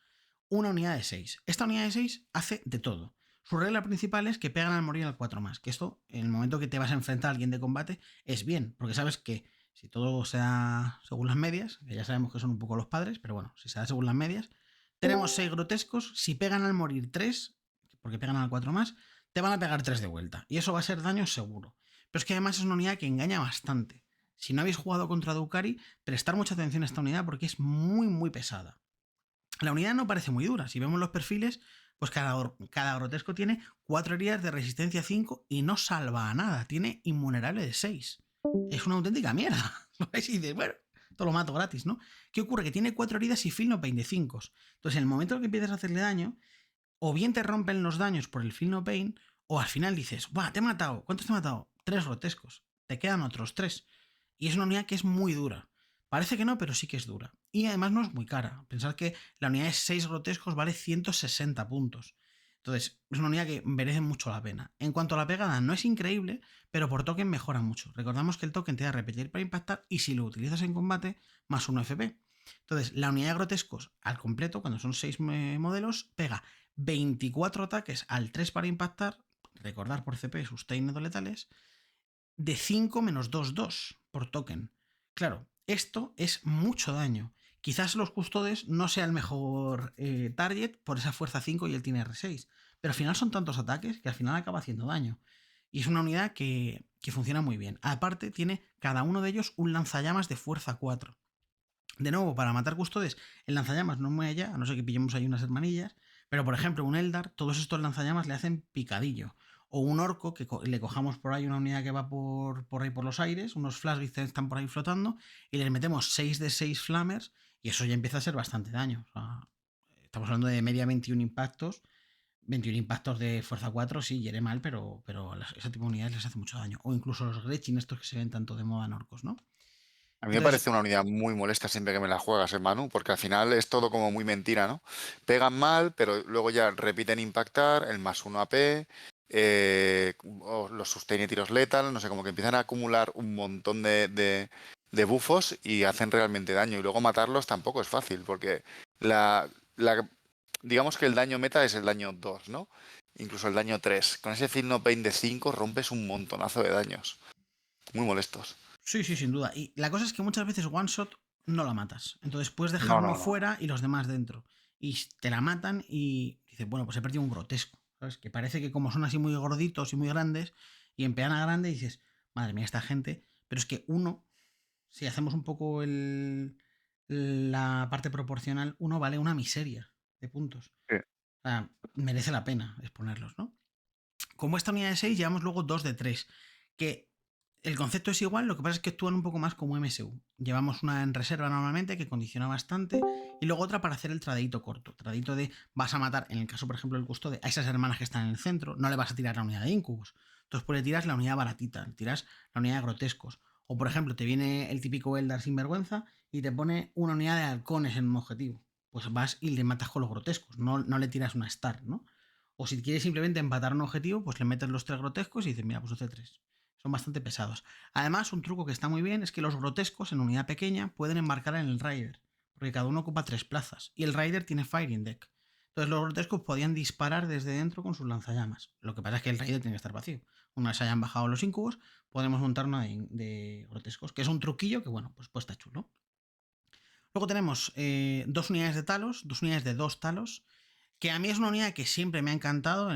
Una unidad de 6. Esta unidad de 6 hace de todo. Su regla principal es que pegan al morir al 4 más. Que esto, en el momento que te vas a enfrentar a alguien de combate, es bien, porque sabes que si todo sea según las medias, que ya sabemos que son un poco los padres, pero bueno, si se da según las medias, tenemos 6 grotescos. Si pegan al morir 3, porque pegan al 4 más, te van a pegar 3 de vuelta. Y eso va a ser daño seguro. Pero es que además es una unidad que engaña bastante. Si no habéis jugado contra Drukhari, prestar mucha atención a esta unidad porque es muy, muy pesada. La unidad no parece muy dura. Si vemos los perfiles, pues cada grotesco tiene 4 heridas de resistencia 5 y no salva a nada. Tiene invulnerable de 6. Es una auténtica mierda. ¿Lo ves? Y dices, bueno, todo lo mato gratis, ¿no? ¿Qué ocurre? Que tiene 4 heridas y Feel No Pain de 5. Entonces, en el momento en que empiezas a hacerle daño, o bien te rompen los daños por el Feel No Pain, o al final dices, ¡buah, te he matado! ¿Cuántos te he matado? 3 grotescos. Te quedan otros 3. Y es una unidad que es muy dura. Parece que no, pero sí que es dura. Y además no es muy cara. Pensad que la unidad de 6 grotescos vale 160 puntos. Entonces, es una unidad que merece mucho la pena. En cuanto a la pegada, no es increíble, pero por token mejora mucho. Recordamos que el token te da repetir para impactar y si lo utilizas en combate, más 1 FP. Entonces, la unidad de grotescos al completo, cuando son 6 modelos, pega 24 ataques al 3 para impactar, recordar por CP sustained o letales, de 5 menos 2-2 por token. Claro, esto es mucho daño. Quizás los custodes no sea el mejor target por esa fuerza 5 y él tiene R6, pero al final son tantos ataques que al final acaba haciendo daño. Y es una unidad que funciona muy bien. Aparte, tiene cada uno de ellos un lanzallamas de fuerza 4. De nuevo, para matar custodes, el lanzallamas no es muy allá, a no ser que pillemos ahí unas hermanillas. Pero, por ejemplo, un Eldar, todos estos lanzallamas le hacen picadillo. O un orco, que le cojamos por ahí una unidad que va por ahí por los aires, unos flash que están por ahí flotando, y les metemos 6 de 6 flammers, y eso ya empieza a ser bastante daño. O sea, estamos hablando de media 21 impactos. 21 impactos de fuerza 4, sí, hiere mal, pero ese tipo de unidades les hace mucho daño. O incluso los Gretchin, estos que se ven tanto de moda en orcos, ¿no? A mí me Entonces, parece una unidad muy molesta siempre que me la juegas, Manu, porque al final es todo como muy mentira, ¿no? Pegan mal, pero luego ya repiten impactar, el +1 AP, o los sustain y tiros letal, no sé, como que empiezan a acumular un montón de bufos y hacen realmente daño. Y luego matarlos tampoco es fácil, porque la, la- digamos que el daño meta es el daño 2, ¿no? Incluso el daño 3. Con ese Feel No Pain de 5 rompes un montonazo de daños. Muy molestos. sí, sí, sin duda. Y la cosa es que muchas veces one shot no la matas. Entonces puedes dejar No, uno no, no. fuera y los demás dentro. Y te la matan y dices, bueno, pues he perdido un grotesco. ¿Sabes? Que parece que como son así muy gorditos y muy grandes y en peana grande dices, madre mía, esta gente. Pero es que uno, si hacemos un poco la parte proporcional, uno vale una miseria de puntos. Sí. O sea, merece la pena exponerlos, ¿no? Como esta unidad de 6 llevamos luego 2 de 3 que El concepto es igual, lo que pasa es que actúan un poco más como MSU. Llevamos una en reserva normalmente que condiciona bastante y luego otra para hacer el tradeito corto. Tradeito de vas a matar, en el caso por ejemplo del custodio, a esas hermanas que están en el centro, no le vas a tirar la unidad de incubos. Entonces pues le tiras la unidad baratita, le tiras la unidad de grotescos. O por ejemplo te viene el típico Eldar sinvergüenza y te pone una unidad de halcones en un objetivo. Pues vas y le matas con los grotescos, no le tiras una star, ¿no? O si quieres simplemente empatar un objetivo, pues le metes los 3 grotescos y dices, mira, pues hace 3. Son bastante pesados. Además, un truco que está muy bien es que los grotescos en unidad pequeña pueden embarcar en el Rider, porque cada uno ocupa 3 plazas. Y el Rider tiene Firing Deck. Entonces los grotescos podían disparar desde dentro con sus lanzallamas. Lo que pasa es que el Rider tiene que estar vacío. Una vez hayan bajado los incubos, podemos montar una de grotescos, que es un truquillo que, bueno, pues está chulo. Luego tenemos 2 unidades de talos, 2 unidades de 2 talos, que a mí es una unidad que siempre me ha encantado.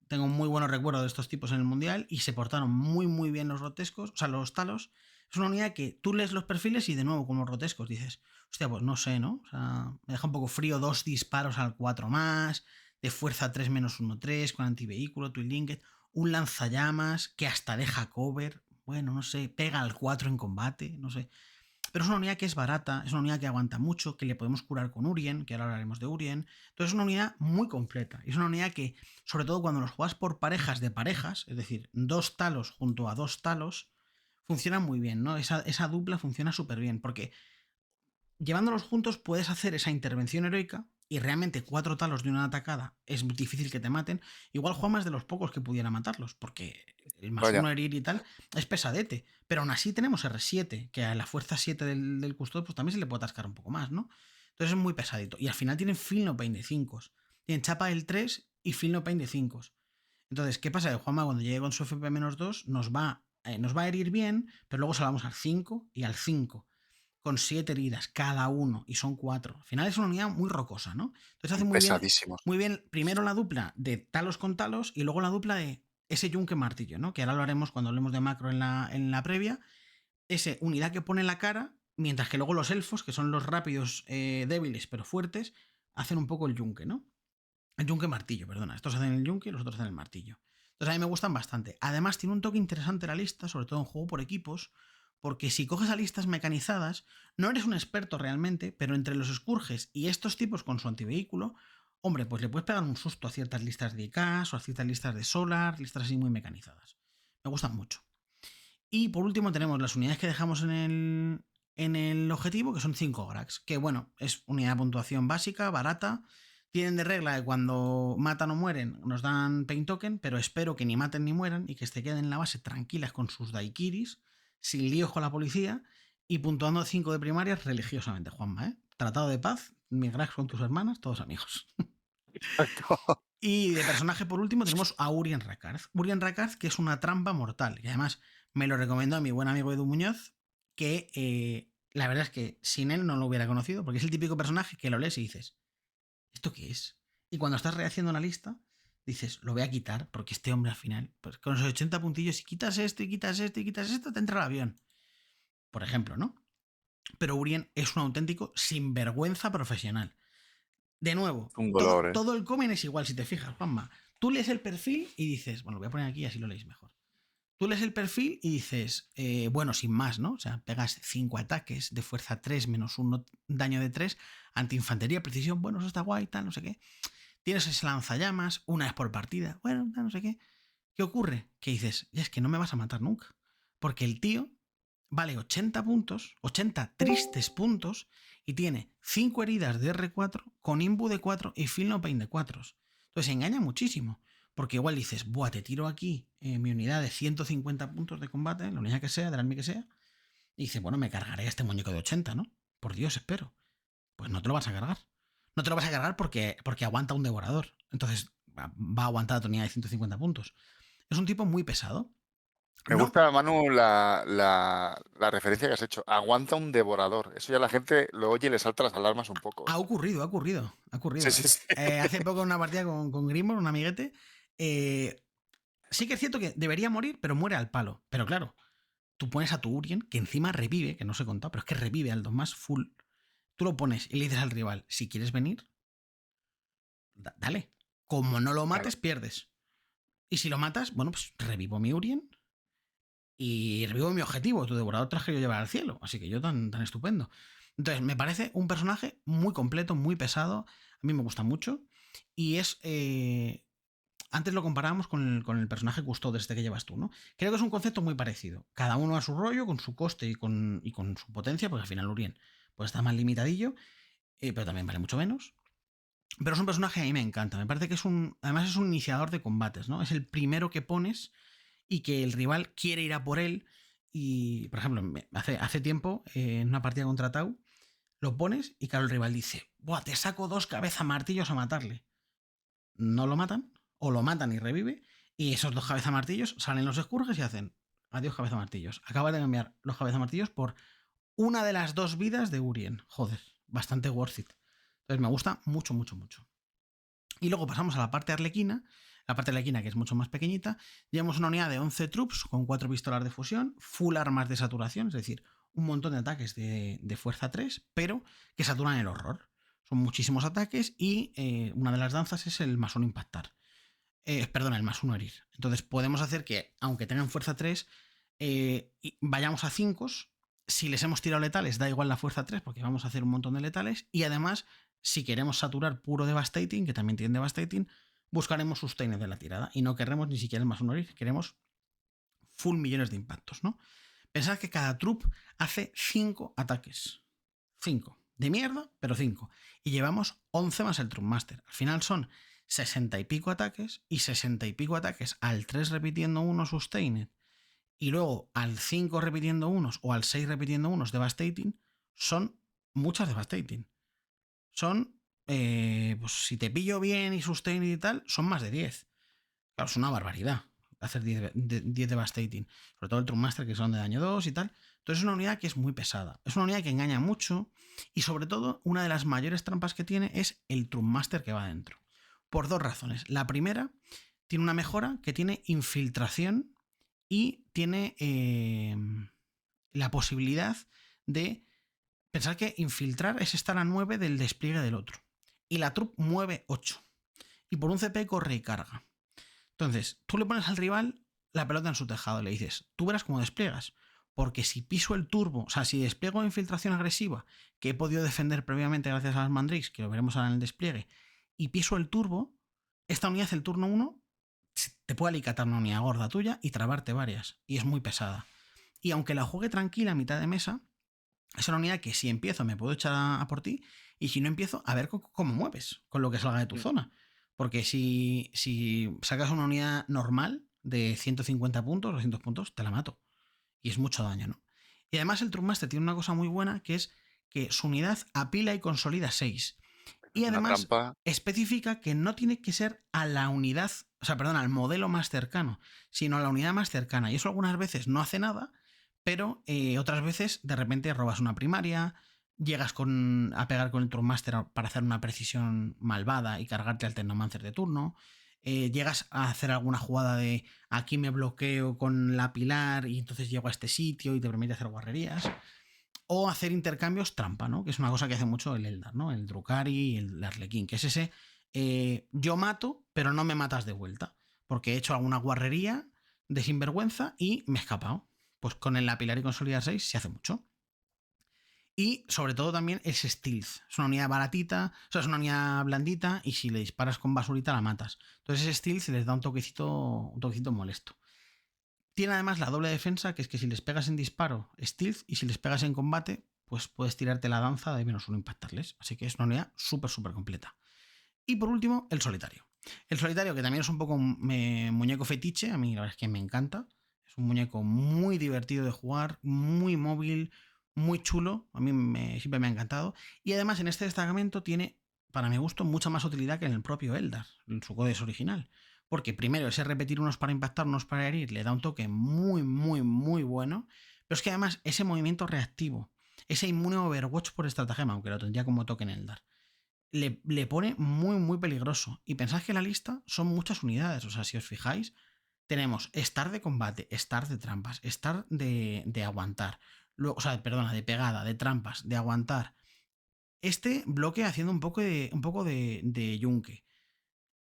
Tengo muy buenos recuerdos de estos tipos en el mundial y se portaron muy, muy bien los grotescos, o sea, los talos. Es una unidad que tú lees los perfiles y de nuevo, con los grotescos, dices, hostia, pues no sé, ¿no? O sea, me deja un poco frío 2 disparos al 4 más, de fuerza 3 menos 1, 3, con antivehículo, twin linked, un lanzallamas que hasta deja cover, bueno, no sé, pega al 4 en combate, no sé. Pero es una unidad que es barata, es una unidad que aguanta mucho, que le podemos curar con Urien, que ahora hablaremos de Urien. Entonces es una unidad muy completa. Y es una unidad que, sobre todo cuando los juegas por parejas de parejas, es decir, 2 talos junto a 2 talos, funciona muy bien, ¿no? Esa dupla funciona súper bien, porque llevándolos juntos puedes hacer esa intervención heroica y realmente 4 talos de una atacada es difícil que te maten. Igual Juan es de los pocos que pudiera matarlos, porque el más Vaya, uno herir y tal es pesadete. Pero aún así tenemos R7, que a la fuerza 7 del custodio pues también se le puede atascar un poco más, ¿no? Entonces es muy pesadito. Y al final tienen Feel No Pain de 5. Tienen chapa del 3 y Feel No Pain de 5. Entonces, ¿qué pasa? Que Juanma cuando llegue con su FP-2 nos va a herir bien, pero luego salvamos al 5 y al 5 con 7 heridas cada uno y son 4. Al final es una unidad muy rocosa, ¿no? Entonces hace pesadísimos. muy bien primero la dupla de talos con talos y luego la dupla de ese yunque martillo, ¿no? Que ahora lo haremos cuando hablemos de macro en la previa. Ese unidad que pone la cara, mientras que luego los elfos, que son los rápidos débiles pero fuertes, hacen un poco el yunque, ¿no? El yunque martillo, perdona. Estos hacen el yunque y los otros hacen el martillo. Entonces a mí me gustan bastante. Además tiene un toque interesante la lista, sobre todo en juego por equipos, porque si coges a listas mecanizadas, no eres un experto realmente, pero entre los escurges y estos tipos con su antivehículo, hombre, pues le puedes pegar un susto a ciertas listas de IKs o a ciertas listas de Solar, listas así muy mecanizadas. Me gustan mucho. Y por último tenemos las unidades que dejamos en el objetivo, que son 5 Grax, que bueno, es unidad de puntuación básica, barata. Tienen de regla que cuando matan o mueren nos dan pain token, pero espero que ni maten ni mueran y que se queden en la base tranquilas con sus daikiris, sin líos con la policía y puntuando 5 de primarias religiosamente, Juanma, ¿eh? Tratado de paz, mis Grax con tus hermanas, todos amigos. Exacto. Y de personaje, por último, tenemos a Urien Rakarth. Urien Rakarth, que es una trampa mortal. Y además me lo recomendó mi buen amigo Edu Muñoz, que la verdad es que sin él no lo hubiera conocido, porque es el típico personaje que lo lees y dices, ¿esto qué es? Y cuando estás rehaciendo una lista, dices, lo voy a quitar, porque este hombre al final, pues con los 80 puntillos, si quitas esto y quitas esto y quitas esto, te entra el avión. Por ejemplo, ¿no? Pero Urien es un auténtico sinvergüenza profesional. De nuevo, Un todo, dolor, ¿eh? todo el comen es igual, si te fijas, Juanma. Tú lees el perfil y dices, bueno, lo voy a poner aquí así lo leéis mejor. Tú lees el perfil y dices, bueno, sin más, ¿no? O sea, pegas 5 ataques de fuerza 3 menos 1 daño de 3, antiinfantería, precisión, bueno, eso está guay, tal, no sé qué. Tienes ese lanzallamas, una vez por partida, bueno, tal, no sé qué. ¿Qué ocurre? Que dices, ya es que no me vas a matar nunca. Porque el tío vale 80 puntos, 80 tristes puntos, y tiene 5 heridas de R4 con imbu de 4 y feel no pain de 4. Entonces engaña muchísimo. Porque igual dices, buah, te tiro aquí mi unidad de 150 puntos de combate, la unidad que sea, del army que sea, y dices, bueno, me cargaré a este muñeco de 80, ¿no? Por Dios, espero. Pues no te lo vas a cargar. No te lo vas a cargar porque aguanta un devorador. Entonces va a aguantar la unidad de 150 puntos. Es un tipo muy pesado. Me No, gusta, Manu, la referencia que has hecho. Aguanta un devorador. Eso ya la gente lo oye y le salta las alarmas un poco, ¿eh? ha ocurrido, ha ocurrido, ha Sí, ocurrido. sí, sí. Hace poco en una partida con Grimor, un amiguete, sí que es cierto que debería morir, pero muere al palo. Pero claro, tú pones a tu Urien, que encima revive, que no se contado, pero es que revive al 2 más full. Tú lo pones y le dices al rival, si quieres venir, dale. Como no lo Claro. mates, pierdes. Y si lo matas, bueno, pues revivo mi Urien y revivo mi objetivo, tu devorador te has querido llevar al cielo, así que yo tan estupendo. Entonces, me parece un personaje muy completo, muy pesado, a mí me gusta mucho, y es... antes lo comparábamos con el personaje custodes este que llevas tú, ¿no? Creo que es un concepto muy parecido. Cada uno a su rollo, con su coste y con su potencia, porque al final Urien pues está más limitadillo, pero también vale mucho menos. Pero es un personaje que a mí me encanta. Me parece que es un. Además, es un iniciador de combates, ¿no? Es el primero que pones y que el rival quiere ir a por él. Y, por ejemplo, hace tiempo, en una partida contra Tau, lo pones y claro, el rival dice: Buah, te saco 2 cabezas martillos a matarle. No lo matan, o lo matan y revive. Y esos 2 cabezas martillos salen los escurges y hacen: Adiós, cabeza martillos. Acaba de cambiar los cabeza martillos por una de las 2 vidas de Urien. Joder, bastante worth it. Entonces me gusta mucho, mucho, mucho. Y luego pasamos a la parte arlequina. La parte arlequina, que es mucho más pequeñita. Llevamos una unidad de 11 troops con 4 pistolas de fusión, full armas de saturación, es decir, un montón de ataques de fuerza 3, pero que saturan el horror. Son muchísimos ataques y una de las danzas es el más uno impactar. Perdona, el más uno herir. Entonces podemos hacer que, aunque tengan fuerza 3, vayamos a 5. Si les hemos tirado letales, da igual la fuerza 3 porque vamos a hacer un montón de letales. Y además, si queremos saturar puro Devastating, que también tiene Devastating, buscaremos Sustainer de la tirada. Y no querremos ni siquiera el más uno herir, queremos full millones de impactos, ¿no? Pensad que cada troop hace 5 ataques. 5. De mierda, pero 5. Y llevamos 11 más el Troop Master. Al final son 60 y pico ataques y 60 y pico ataques al 3 repitiendo 1 Sustained y luego al 5 repitiendo unos o al 6 repitiendo unos Devastating, son muchas Devastating. Son, pues si te pillo bien y Sustained y tal, son más de 10. Claro, es una barbaridad hacer 10 Devastating. Sobre todo el Troop Master, que son de daño 2 y tal. Entonces es una unidad que es muy pesada. Es una unidad que engaña mucho. Y sobre todo, una de las mayores trampas que tiene es el Troop Master que va dentro. Por 2 razones. La primera, tiene una mejora que tiene infiltración y tiene la posibilidad de pensar que infiltrar es estar a 9 del despliegue del otro. Y la troop mueve 8. Y por un CP corre y carga. Entonces, tú le pones al rival la pelota en su tejado y le dices: tú verás cómo despliegas. Porque si piso el turbo, o sea, si despliego infiltración agresiva, que he podido defender previamente gracias a las Mandrakes, que lo veremos ahora en el despliegue, y piso el turbo, esta unidad el turno 1 te puede alicatar una unidad gorda tuya y trabarte varias. Y es muy pesada. Y aunque la juegue tranquila a mitad de mesa, es una unidad que si empiezo me puedo echar a por ti, y si no empiezo, a ver cómo mueves con lo que salga de tu zona. Porque si sacas una unidad normal de 150 puntos, 200 puntos, te la mato. Y es mucho daño, ¿no? Y además el Truckmaster tiene una cosa muy buena, que es que su unidad apila y consolida 6. Y Es una además trampa. especifica que no tiene que ser a la unidad, o sea, perdón, al modelo más cercano, sino a la unidad más cercana. Y eso algunas veces no hace nada, pero otras veces de repente robas una primaria, llegas a pegar con el Truckmaster para hacer una precisión malvada y cargarte al Technomancer de turno. Llegas a hacer alguna jugada de aquí me bloqueo con la pilar y entonces llego a este sitio y te permite hacer guarrerías. O hacer intercambios trampa, ¿no? Que es una cosa que hace mucho el Eldar, ¿no? El Drukhari y el Arlequín, que es ese yo mato, pero no me matas de vuelta. Porque he hecho alguna guarrería de sinvergüenza y me he escapado. Pues con el Lapilar y Consolidar 6 se hace mucho. Y sobre todo también es stealth. Es una unidad baratita, o sea, es una unidad blandita y si le disparas con basurita la matas. Entonces ese stealth les da un toquecito molesto. Tiene además la doble defensa, que es que si les pegas en disparo, stealth, y si les pegas en combate, pues puedes tirarte la danza de menos uno impactarles. Así que es una unidad súper, súper completa. Y por último, el solitario. El solitario, que también es un poco un muñeco fetiche, a mí la verdad es que me encanta. Es un muñeco muy divertido de jugar, muy móvil, muy chulo. A mí siempre me ha encantado. Y además en este destacamento tiene, para mi gusto, mucha más utilidad que en el propio Eldar, en su codex original. Porque primero ese repetir unos para impactar, unos para herir, le da un toque muy, muy, muy bueno. Pero es que además ese movimiento reactivo, ese inmune Overwatch por estratagema, aunque lo tendría como toque en Eldar, le pone muy, muy peligroso. Y pensad que la lista son muchas unidades. O sea, si os fijáis, tenemos Star de combate, Star de trampas, Star de aguantar. Luego, o sea, perdona, de pegada, de trampas, de aguantar. Este bloque haciendo un poco de yunque.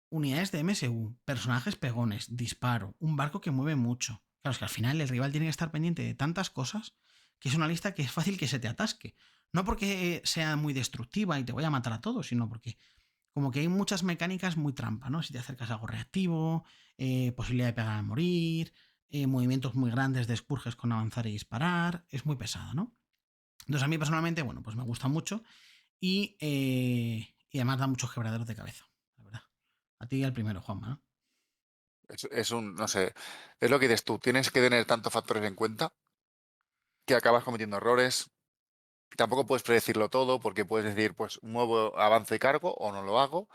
Unidades de MSU, personajes pegones, disparo, un barco que mueve mucho. Claro, es que al final el rival tiene que estar pendiente de tantas cosas que es una lista que es fácil que se te atasque. No porque sea muy destructiva y te vaya a matar a todos, sino porque como que hay muchas mecánicas muy trampa, ¿no? Si te acercas a algo reactivo, posibilidad de pegar al morir, movimientos muy grandes de Scourges con avanzar y disparar, es muy pesada, ¿no? Entonces a mí personalmente, bueno, pues me gusta mucho y además da muchos quebraderos de cabeza, la verdad. A ti el primero, Juanma, ¿no? No sé, es lo que dices tú, tienes que tener tantos factores en cuenta que acabas cometiendo errores. Tampoco puedes predecirlo todo porque puedes decir, pues muevo avance y cargo o no lo hago,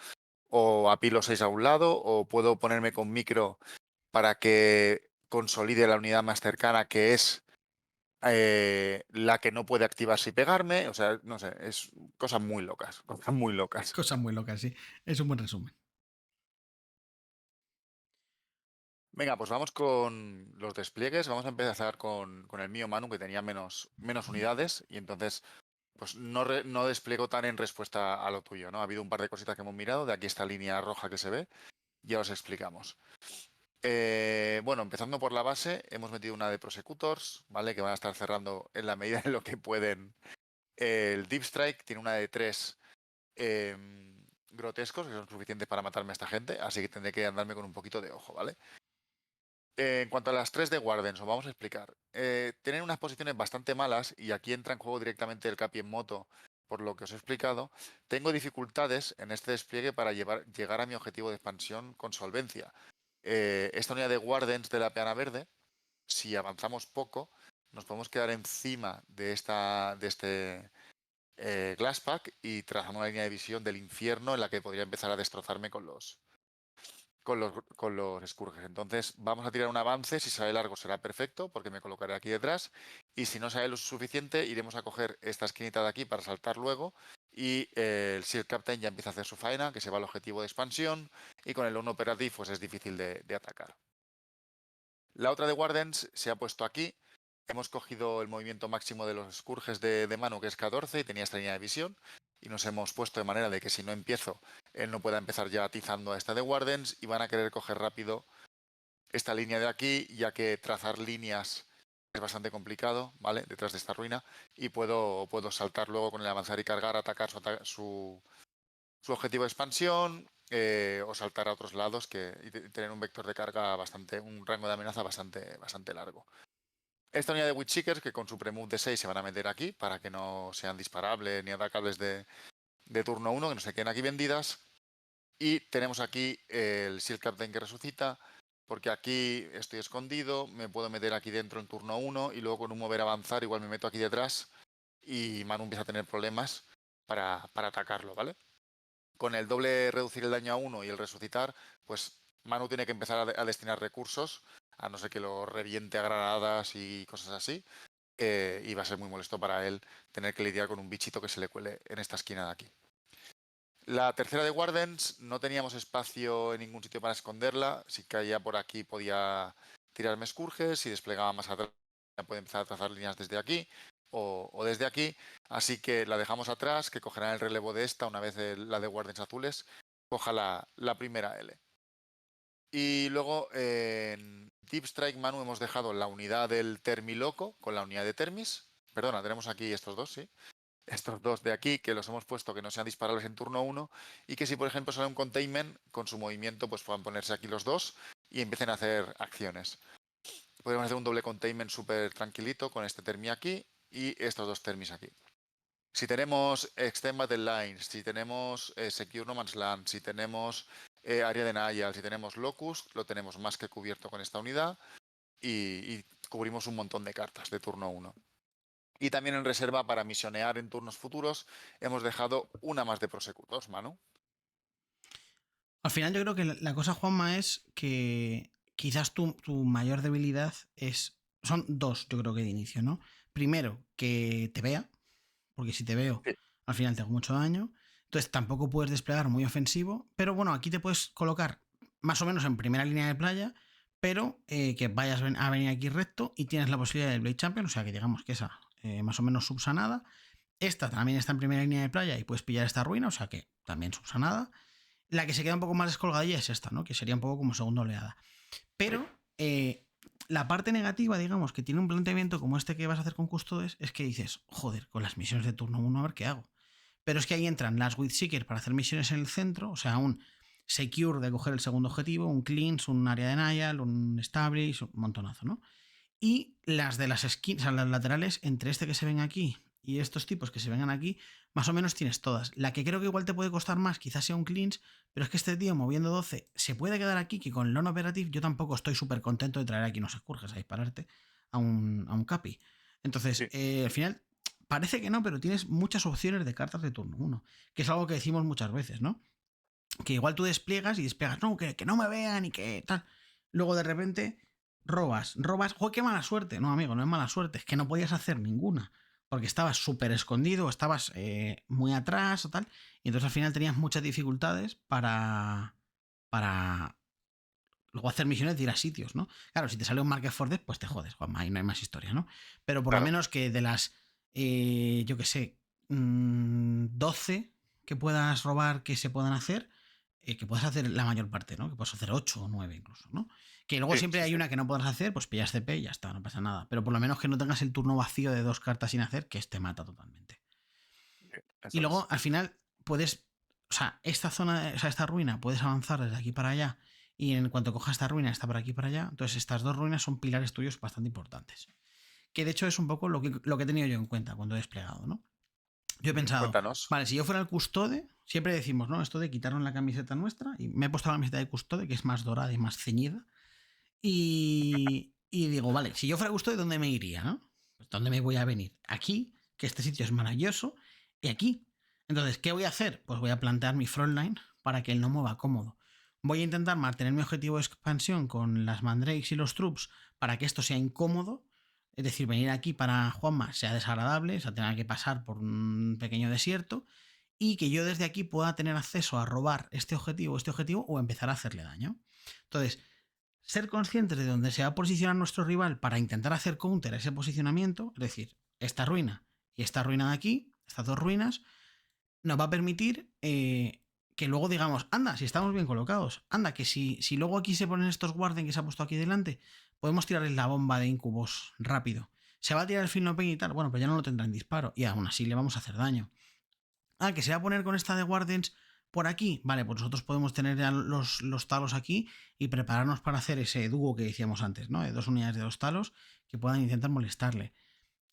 o apilo 6 a un lado, o puedo ponerme con micro para que consolide la unidad más cercana, que es la que no puede activarse y pegarme. O sea, no sé, es cosas muy locas, cosas muy locas. Cosas muy locas, sí. Es un buen resumen. Venga, pues vamos con los despliegues. Vamos a empezar con el mío Manu, que tenía menos unidades, y entonces pues no despliego tan en respuesta a lo tuyo, ¿no? Ha habido un par de cositas que hemos mirado, de aquí esta línea roja que se ve, ya os explicamos. Bueno, empezando por la base, hemos metido una de Prosecutors, ¿vale? Que van a estar cerrando en la medida de lo que pueden el Deep Strike. Tiene una de 3 grotescos, que son suficientes para matarme a esta gente, así que tendré que andarme con un poquito de ojo, ¿vale? En cuanto a las 3 de Wardens, os vamos a explicar. Tienen unas posiciones bastante malas y aquí entra en juego directamente el Capi en moto, por lo que os he explicado. Tengo dificultades en este despliegue para llegar a mi objetivo de expansión con solvencia. Esta unidad de Wardens de la peana verde, si avanzamos poco, nos podemos quedar encima de este Glasspack y trazando una línea de visión del infierno en la que podría empezar a destrozarme con los Scourges. Entonces vamos a tirar un avance. Si sale largo será perfecto porque me colocaré aquí detrás, y si no sale lo suficiente iremos a coger esta esquinita de aquí para saltar luego, y el Shield Captain ya empieza a hacer su faena, que se va al objetivo de expansión, y con el 1 operativo pues es difícil de atacar. La otra de Wardens se ha puesto aquí. Hemos cogido el movimiento máximo de los Scourges de mano, que es 14, y tenía esta línea de visión. Y nos hemos puesto de manera de que si no empiezo, él no pueda empezar ya atizando a esta de Wardens, y van a querer coger rápido esta línea de aquí, ya que trazar líneas es bastante complicado, ¿vale? Detrás de esta ruina. Y puedo saltar luego con el avanzar y cargar, atacar su objetivo de expansión, o saltar a otros lados y tener un vector de carga un rango de amenaza bastante largo. Esta unidad de Witchseekers, que con su premove de 6 se van a meter aquí para que no sean disparables ni atacables de turno 1, que no se queden aquí vendidas. Y tenemos aquí el Shield Captain que resucita, porque aquí estoy escondido, me puedo meter aquí dentro en turno 1 y luego con un mover avanzar igual me meto aquí detrás y Manu empieza a tener problemas para atacarlo, ¿vale? Con el doble reducir el daño a 1 y el resucitar, pues Manu tiene que empezar a destinar recursos, a no ser que lo reviente a granadas y cosas así, y va a ser muy molesto para él tener que lidiar con un bichito que se le cuele en esta esquina de aquí. La tercera de Wardens, no teníamos espacio en ningún sitio para esconderla. Si caía por aquí podía tirarme Scourges, si desplegaba más atrás puede empezar a trazar líneas desde aquí o desde aquí. Así que la dejamos atrás, que cogerá el relevo de esta una vez la de Wardens azules coja la primera L. Y luego en Deep Strike Manu hemos dejado la unidad del Termiloco con la unidad de Termis. Perdona, tenemos aquí estos dos, sí. Estos dos de aquí, que los hemos puesto que no sean disparables en turno 1, y que si por ejemplo sale un containment, con su movimiento pues puedan ponerse aquí los dos y empiecen a hacer acciones. Podemos hacer un doble containment súper tranquilito con este Termi aquí y estos dos Termis aquí. Si tenemos Extend Battle Lines, si tenemos Secure No Man's Land, si tenemos Área de Nayal, si tenemos Locust, lo tenemos más que cubierto con esta unidad y cubrimos un montón de cartas de turno 1. Y también en reserva para misionear en turnos futuros hemos dejado una más de Prosecutors, Manu. Al final yo creo que la cosa, Juanma, es que quizás tu mayor debilidad son dos, yo creo que de inicio, ¿no? Primero, que te vea, porque si te veo, Sí. al final te hago mucho daño. Entonces tampoco puedes desplegar muy ofensivo, pero bueno, aquí te puedes colocar más o menos en primera línea de playa, pero que vayas a venir aquí recto y tienes la posibilidad del Blade Champion, o sea que digamos que esa más o menos subsanada. Esta también está en primera línea de playa y puedes pillar esta ruina, o sea que también subsanada. La que se queda un poco más descolgadilla es esta, ¿no? Que sería un poco como segunda oleada. Pero la parte negativa, digamos, que tiene un planteamiento como este que vas a hacer con Custodes, es que dices, joder, con las misiones de turno 1 a ver qué hago. Pero es que ahí entran las Withseeker para hacer misiones en el centro, o sea, un Secure de coger el segundo objetivo, un Cleanse, un área de Nayal, un Establish, un montonazo, ¿no? Y las de las skins, o sea, las laterales, entre este que se ven aquí y estos tipos que se vengan aquí, más o menos tienes todas. La que creo que igual te puede costar más, quizás sea un Cleanse, pero es que este tío moviendo 12 se puede quedar aquí, que con el non-operative yo tampoco estoy súper contento de traer aquí unos Scourges a dispararte a un Capi. Entonces, Sí, al final, parece que no, pero tienes muchas opciones de cartas de turno 1, que es algo que decimos muchas veces, ¿no? Que igual tú despliegas y despliegas, no, que no me vean y que tal. Luego de repente robas, ¡joder, qué mala suerte! No, amigo, no es mala suerte, es que no podías hacer ninguna. Porque estabas súper escondido, estabas muy atrás o tal. Y entonces al final tenías muchas dificultades para luego hacer misiones de ir a sitios, ¿no? Claro, si te sale un Market for Death, pues te jodes, Juanma, ahí no hay más historia, ¿no? Pero por lo claro. menos que de las, yo qué sé, 12 que puedas robar que se puedan hacer, que puedas hacer la mayor parte, ¿no? Que puedas hacer 8 o 9 incluso, ¿no? Que luego Sí, siempre sí, hay sí. una que no puedas hacer, pues pillas CP y ya está, no pasa nada. Pero por lo menos que no tengas el turno vacío de 2 cartas sin hacer, que este mata totalmente. Y Eso luego, es. al final, puedes. O sea, esta zona, o sea, esta ruina, puedes avanzar desde aquí para allá. Y en cuanto cojas esta ruina, está por aquí para allá. Entonces, estas dos ruinas son pilares tuyos bastante importantes. Que de hecho es un poco lo que he tenido yo en cuenta cuando he desplegado, ¿no? Yo he pensado, Cuéntanos. vale, si yo fuera el custode, siempre decimos, ¿no? Esto de quitarnos la camiseta nuestra. Y me he puesto la camiseta de custode, que es más dorada y más ceñida. Y digo, vale, si yo fuera custode, ¿dónde me iría, no? Pues ¿dónde me voy a venir? Aquí, que este sitio es maravilloso, y aquí. Entonces, ¿qué voy a hacer? Pues voy a plantear mi frontline para que él no mueva cómodo. Voy a intentar mantener mi objetivo de expansión con las mandrakes y los troops para que esto sea incómodo. Es decir, venir aquí para Juanma sea desagradable, o sea, tenga que pasar por un pequeño desierto y que yo desde aquí pueda tener acceso a robar este objetivo o empezar a hacerle daño. Entonces, ser conscientes de dónde se va a posicionar nuestro rival para intentar hacer counter a ese posicionamiento, es decir, esta ruina y esta ruina de aquí, estas dos ruinas, nos va a permitir que luego digamos, anda, si estamos bien colocados, anda, que si luego aquí se ponen estos guarden que se ha puesto aquí delante, podemos tirarles la bomba de incubos rápido. Se va a tirar el Film No Pain y tal, bueno, pues ya no lo tendrá en disparo y aún así le vamos a hacer daño. Ah, que se va a poner con esta de Wardens por aquí. Vale, pues nosotros podemos tener ya los talos aquí y prepararnos para hacer ese dúo que decíamos antes, ¿no? De 2 unidades de los talos que puedan intentar molestarle.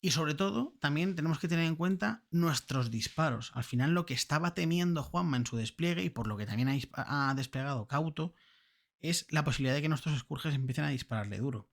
Y sobre todo, también tenemos que tener en cuenta nuestros disparos. Al final, lo que estaba temiendo Juanma en su despliegue y por lo que también ha desplegado Cauto es la posibilidad de que nuestros Scourges empiecen a dispararle duro.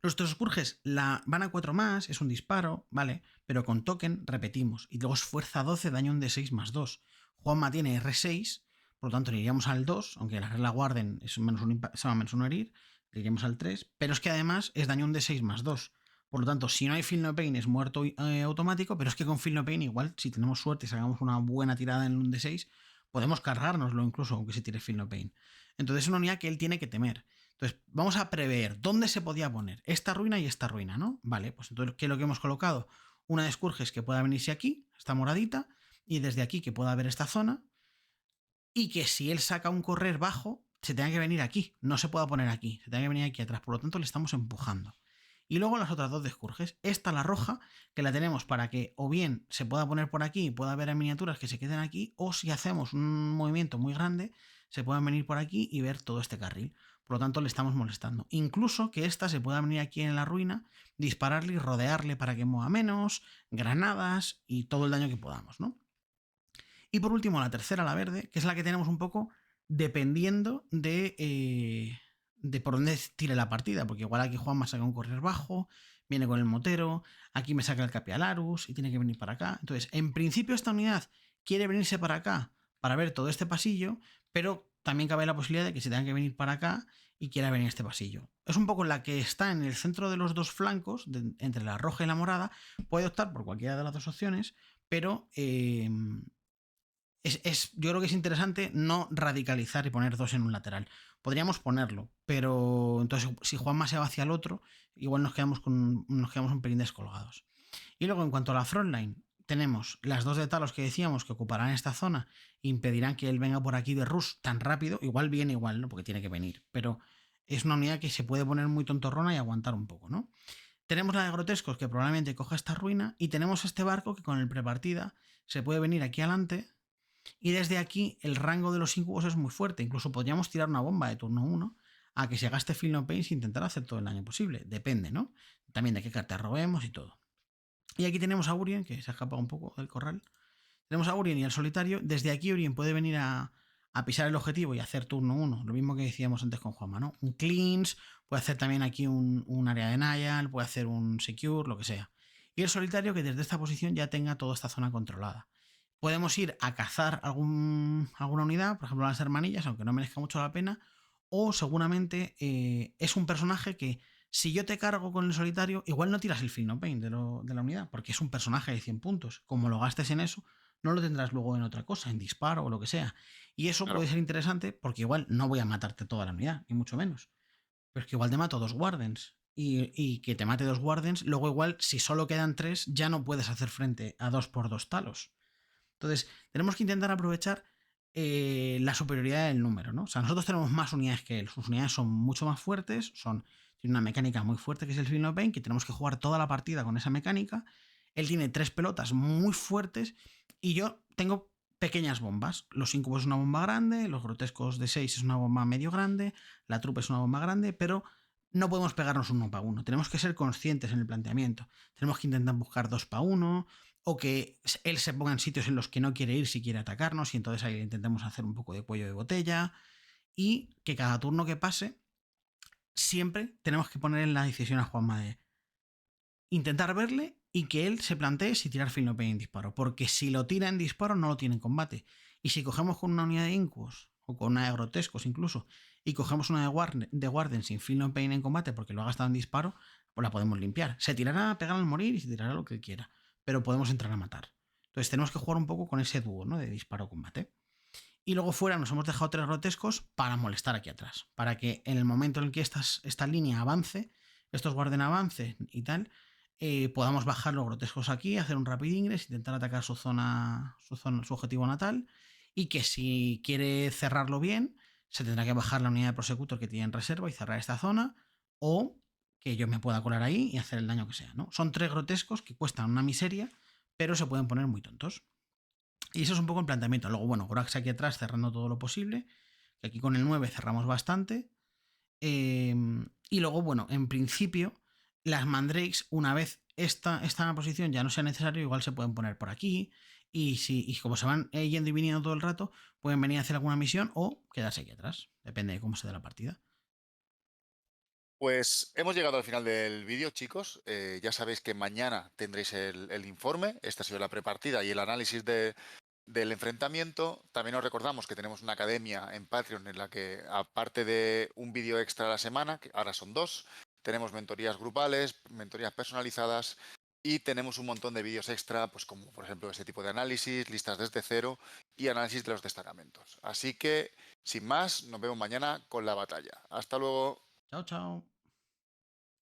Nuestros Scourges van a 4 más, es un disparo, ¿vale? Pero con token repetimos. Y luego es fuerza 12, daño un D6 más 2. Juanma tiene R6, por lo tanto le iríamos al 2, aunque la regla guarden es menos 1 herir, le iríamos al 3. Pero es que además es daño un D6 más 2. Por lo tanto, si no hay Feel No Pain es muerto automático, pero es que con Feel No Pain igual, si tenemos suerte y sacamos una buena tirada en un D6, podemos cargárnoslo incluso, aunque se tire Feel No Pain. Entonces es una unidad que él tiene que temer. Entonces, vamos a prever dónde se podía poner esta ruina y esta ruina, ¿no? Vale, pues entonces, ¿qué es lo que hemos colocado? Una de Scourges que pueda venirse aquí, esta moradita, y desde aquí que pueda ver esta zona, y que si él saca un correr bajo, se tenga que venir aquí, no se pueda poner aquí, se tenga que venir aquí atrás, por lo tanto le estamos empujando. Y luego las otras dos de Scourges, esta la roja, que la tenemos para que o bien se pueda poner por aquí y pueda haber en miniaturas que se queden aquí, o si hacemos un movimiento muy grande, se puedan venir por aquí y ver todo este carril. Por lo tanto, le estamos molestando. Incluso que esta se pueda venir aquí en la ruina, dispararle y rodearle para que mueva menos, granadas y todo el daño que podamos, ¿no? Y por último, la tercera, la verde, que es la que tenemos un poco dependiendo de por dónde tire la partida, porque igual aquí Juan me saca un correr bajo, viene con el motero, aquí me saca el Capialarus y tiene que venir para acá. Entonces, en principio esta unidad quiere venirse para acá para ver todo este pasillo, pero también cabe la posibilidad de que se tenga que venir para acá y quiera venir este pasillo. Es un poco la que está en el centro de los dos flancos, entre la roja y la morada, puede optar por cualquiera de las dos opciones, pero yo creo que es interesante no radicalizar y poner dos en un lateral. Podríamos ponerlo, pero entonces si Juanma se va hacia el otro, igual nos quedamos un pelín descolgados. Y luego en cuanto a la frontline, tenemos las dos de Talos que decíamos que ocuparán esta zona, impedirán que él venga por aquí de Rush tan rápido, igual viene igual, ¿no? Porque tiene que venir, pero es una unidad que se puede poner muy tontorrona y aguantar un poco, ¿no? Tenemos la de grotescos que probablemente coja esta ruina y tenemos este barco que con el prepartida se puede venir aquí adelante y desde aquí el rango de los incubos es muy fuerte. Incluso podríamos tirar una bomba de turno 1 a que se gaste Feel No Pain sin intentar hacer todo el daño posible. Depende, ¿no? También de qué carta robemos y todo. Y aquí tenemos a Urien, que se ha escapado un poco del corral. Tenemos a Urien y el solitario. Desde aquí Urien puede venir a pisar el objetivo y hacer turno 1. Lo mismo que decíamos antes con Juanma, ¿no? Un cleans, puede hacer también aquí un área de Nayal, puede hacer un secure, lo que sea. Y el solitario que desde esta posición ya tenga toda esta zona controlada. Podemos ir a cazar alguna unidad, por ejemplo las hermanillas, aunque no merezca mucho la pena. O seguramente es un personaje que si yo te cargo con el solitario, igual no tiras el Feel No Pain de la unidad, porque es un personaje de 100 puntos. Como lo gastes en eso, no lo tendrás luego en otra cosa, en disparo o lo que sea. Y eso Claro. puede ser interesante porque igual no voy a matarte toda la unidad, ni mucho menos. Pero es que igual te mato dos Wardens. Y que te mate dos Wardens, luego igual si solo quedan tres, ya no puedes hacer frente a 2x2 talos. Entonces, tenemos que intentar aprovechar la superioridad del número, ¿no? O sea, nosotros tenemos más unidades que él. Sus unidades son mucho más fuertes, tiene una mecánica muy fuerte que es el Feel No Pain, que tenemos que jugar toda la partida con esa mecánica. Él tiene tres pelotas muy fuertes y yo tengo pequeñas bombas. Los incubos es una bomba grande, los grotescos de 6 es una bomba medio grande, la trupe es una bomba grande, pero no podemos pegarnos uno para uno. Tenemos que ser conscientes en el planteamiento. Tenemos que intentar buscar 2 para 1, o que él se ponga en sitios en los que no quiere ir si quiere atacarnos y entonces ahí intentemos hacer un poco de cuello de botella y que cada turno que pase siempre tenemos que poner en la decisión a Juanma de intentar verle y que él se plantee si tirar Feel No Pain en disparo, porque si lo tira en disparo no lo tiene en combate y si cogemos con una unidad de Incubos o con una de Grotescos incluso y cogemos una de Warden sin Feel No Pain en combate porque lo ha gastado en disparo, pues la podemos limpiar. Se tirará a pegar al morir y se tirará lo que quiera, pero podemos entrar a matar. Entonces tenemos que jugar un poco con ese dúo, ¿no? De disparo-combate. Y luego fuera nos hemos dejado tres grotescos para molestar aquí atrás. Para que en el momento en el que esta línea avance, estos guarden avance y tal, podamos bajar los grotescos aquí, hacer un rapid ingress, intentar atacar su objetivo natal. Y que si quiere cerrarlo bien, se tendrá que bajar la unidad de prosecutor que tiene en reserva y cerrar esta zona. O que yo me pueda colar ahí y hacer el daño que sea, ¿no? Son tres grotescos que cuestan una miseria, pero se pueden poner muy tontos. Y eso es un poco el planteamiento. Luego, bueno, Gorax aquí atrás cerrando todo lo posible. Que aquí con el 9 cerramos bastante. Y luego, bueno, en principio, las Mandrakes, una vez esta en la posición ya no sea necesario, igual se pueden poner por aquí. Y como se van yendo y viniendo todo el rato, pueden venir a hacer alguna misión o quedarse aquí atrás. Depende de cómo se dé la partida. Pues hemos llegado al final del vídeo, chicos. Ya sabéis que mañana tendréis el informe. Esta ha sido la prepartida y el análisis del enfrentamiento. También os recordamos que tenemos una academia en Patreon en la que, aparte de un vídeo extra a la semana, que ahora son dos, tenemos mentorías grupales, mentorías personalizadas y tenemos un montón de vídeos extra, pues como por ejemplo este tipo de análisis, listas desde cero y análisis de los destacamentos. Así que, sin más, nos vemos mañana con la batalla. Hasta luego. Chao, chao.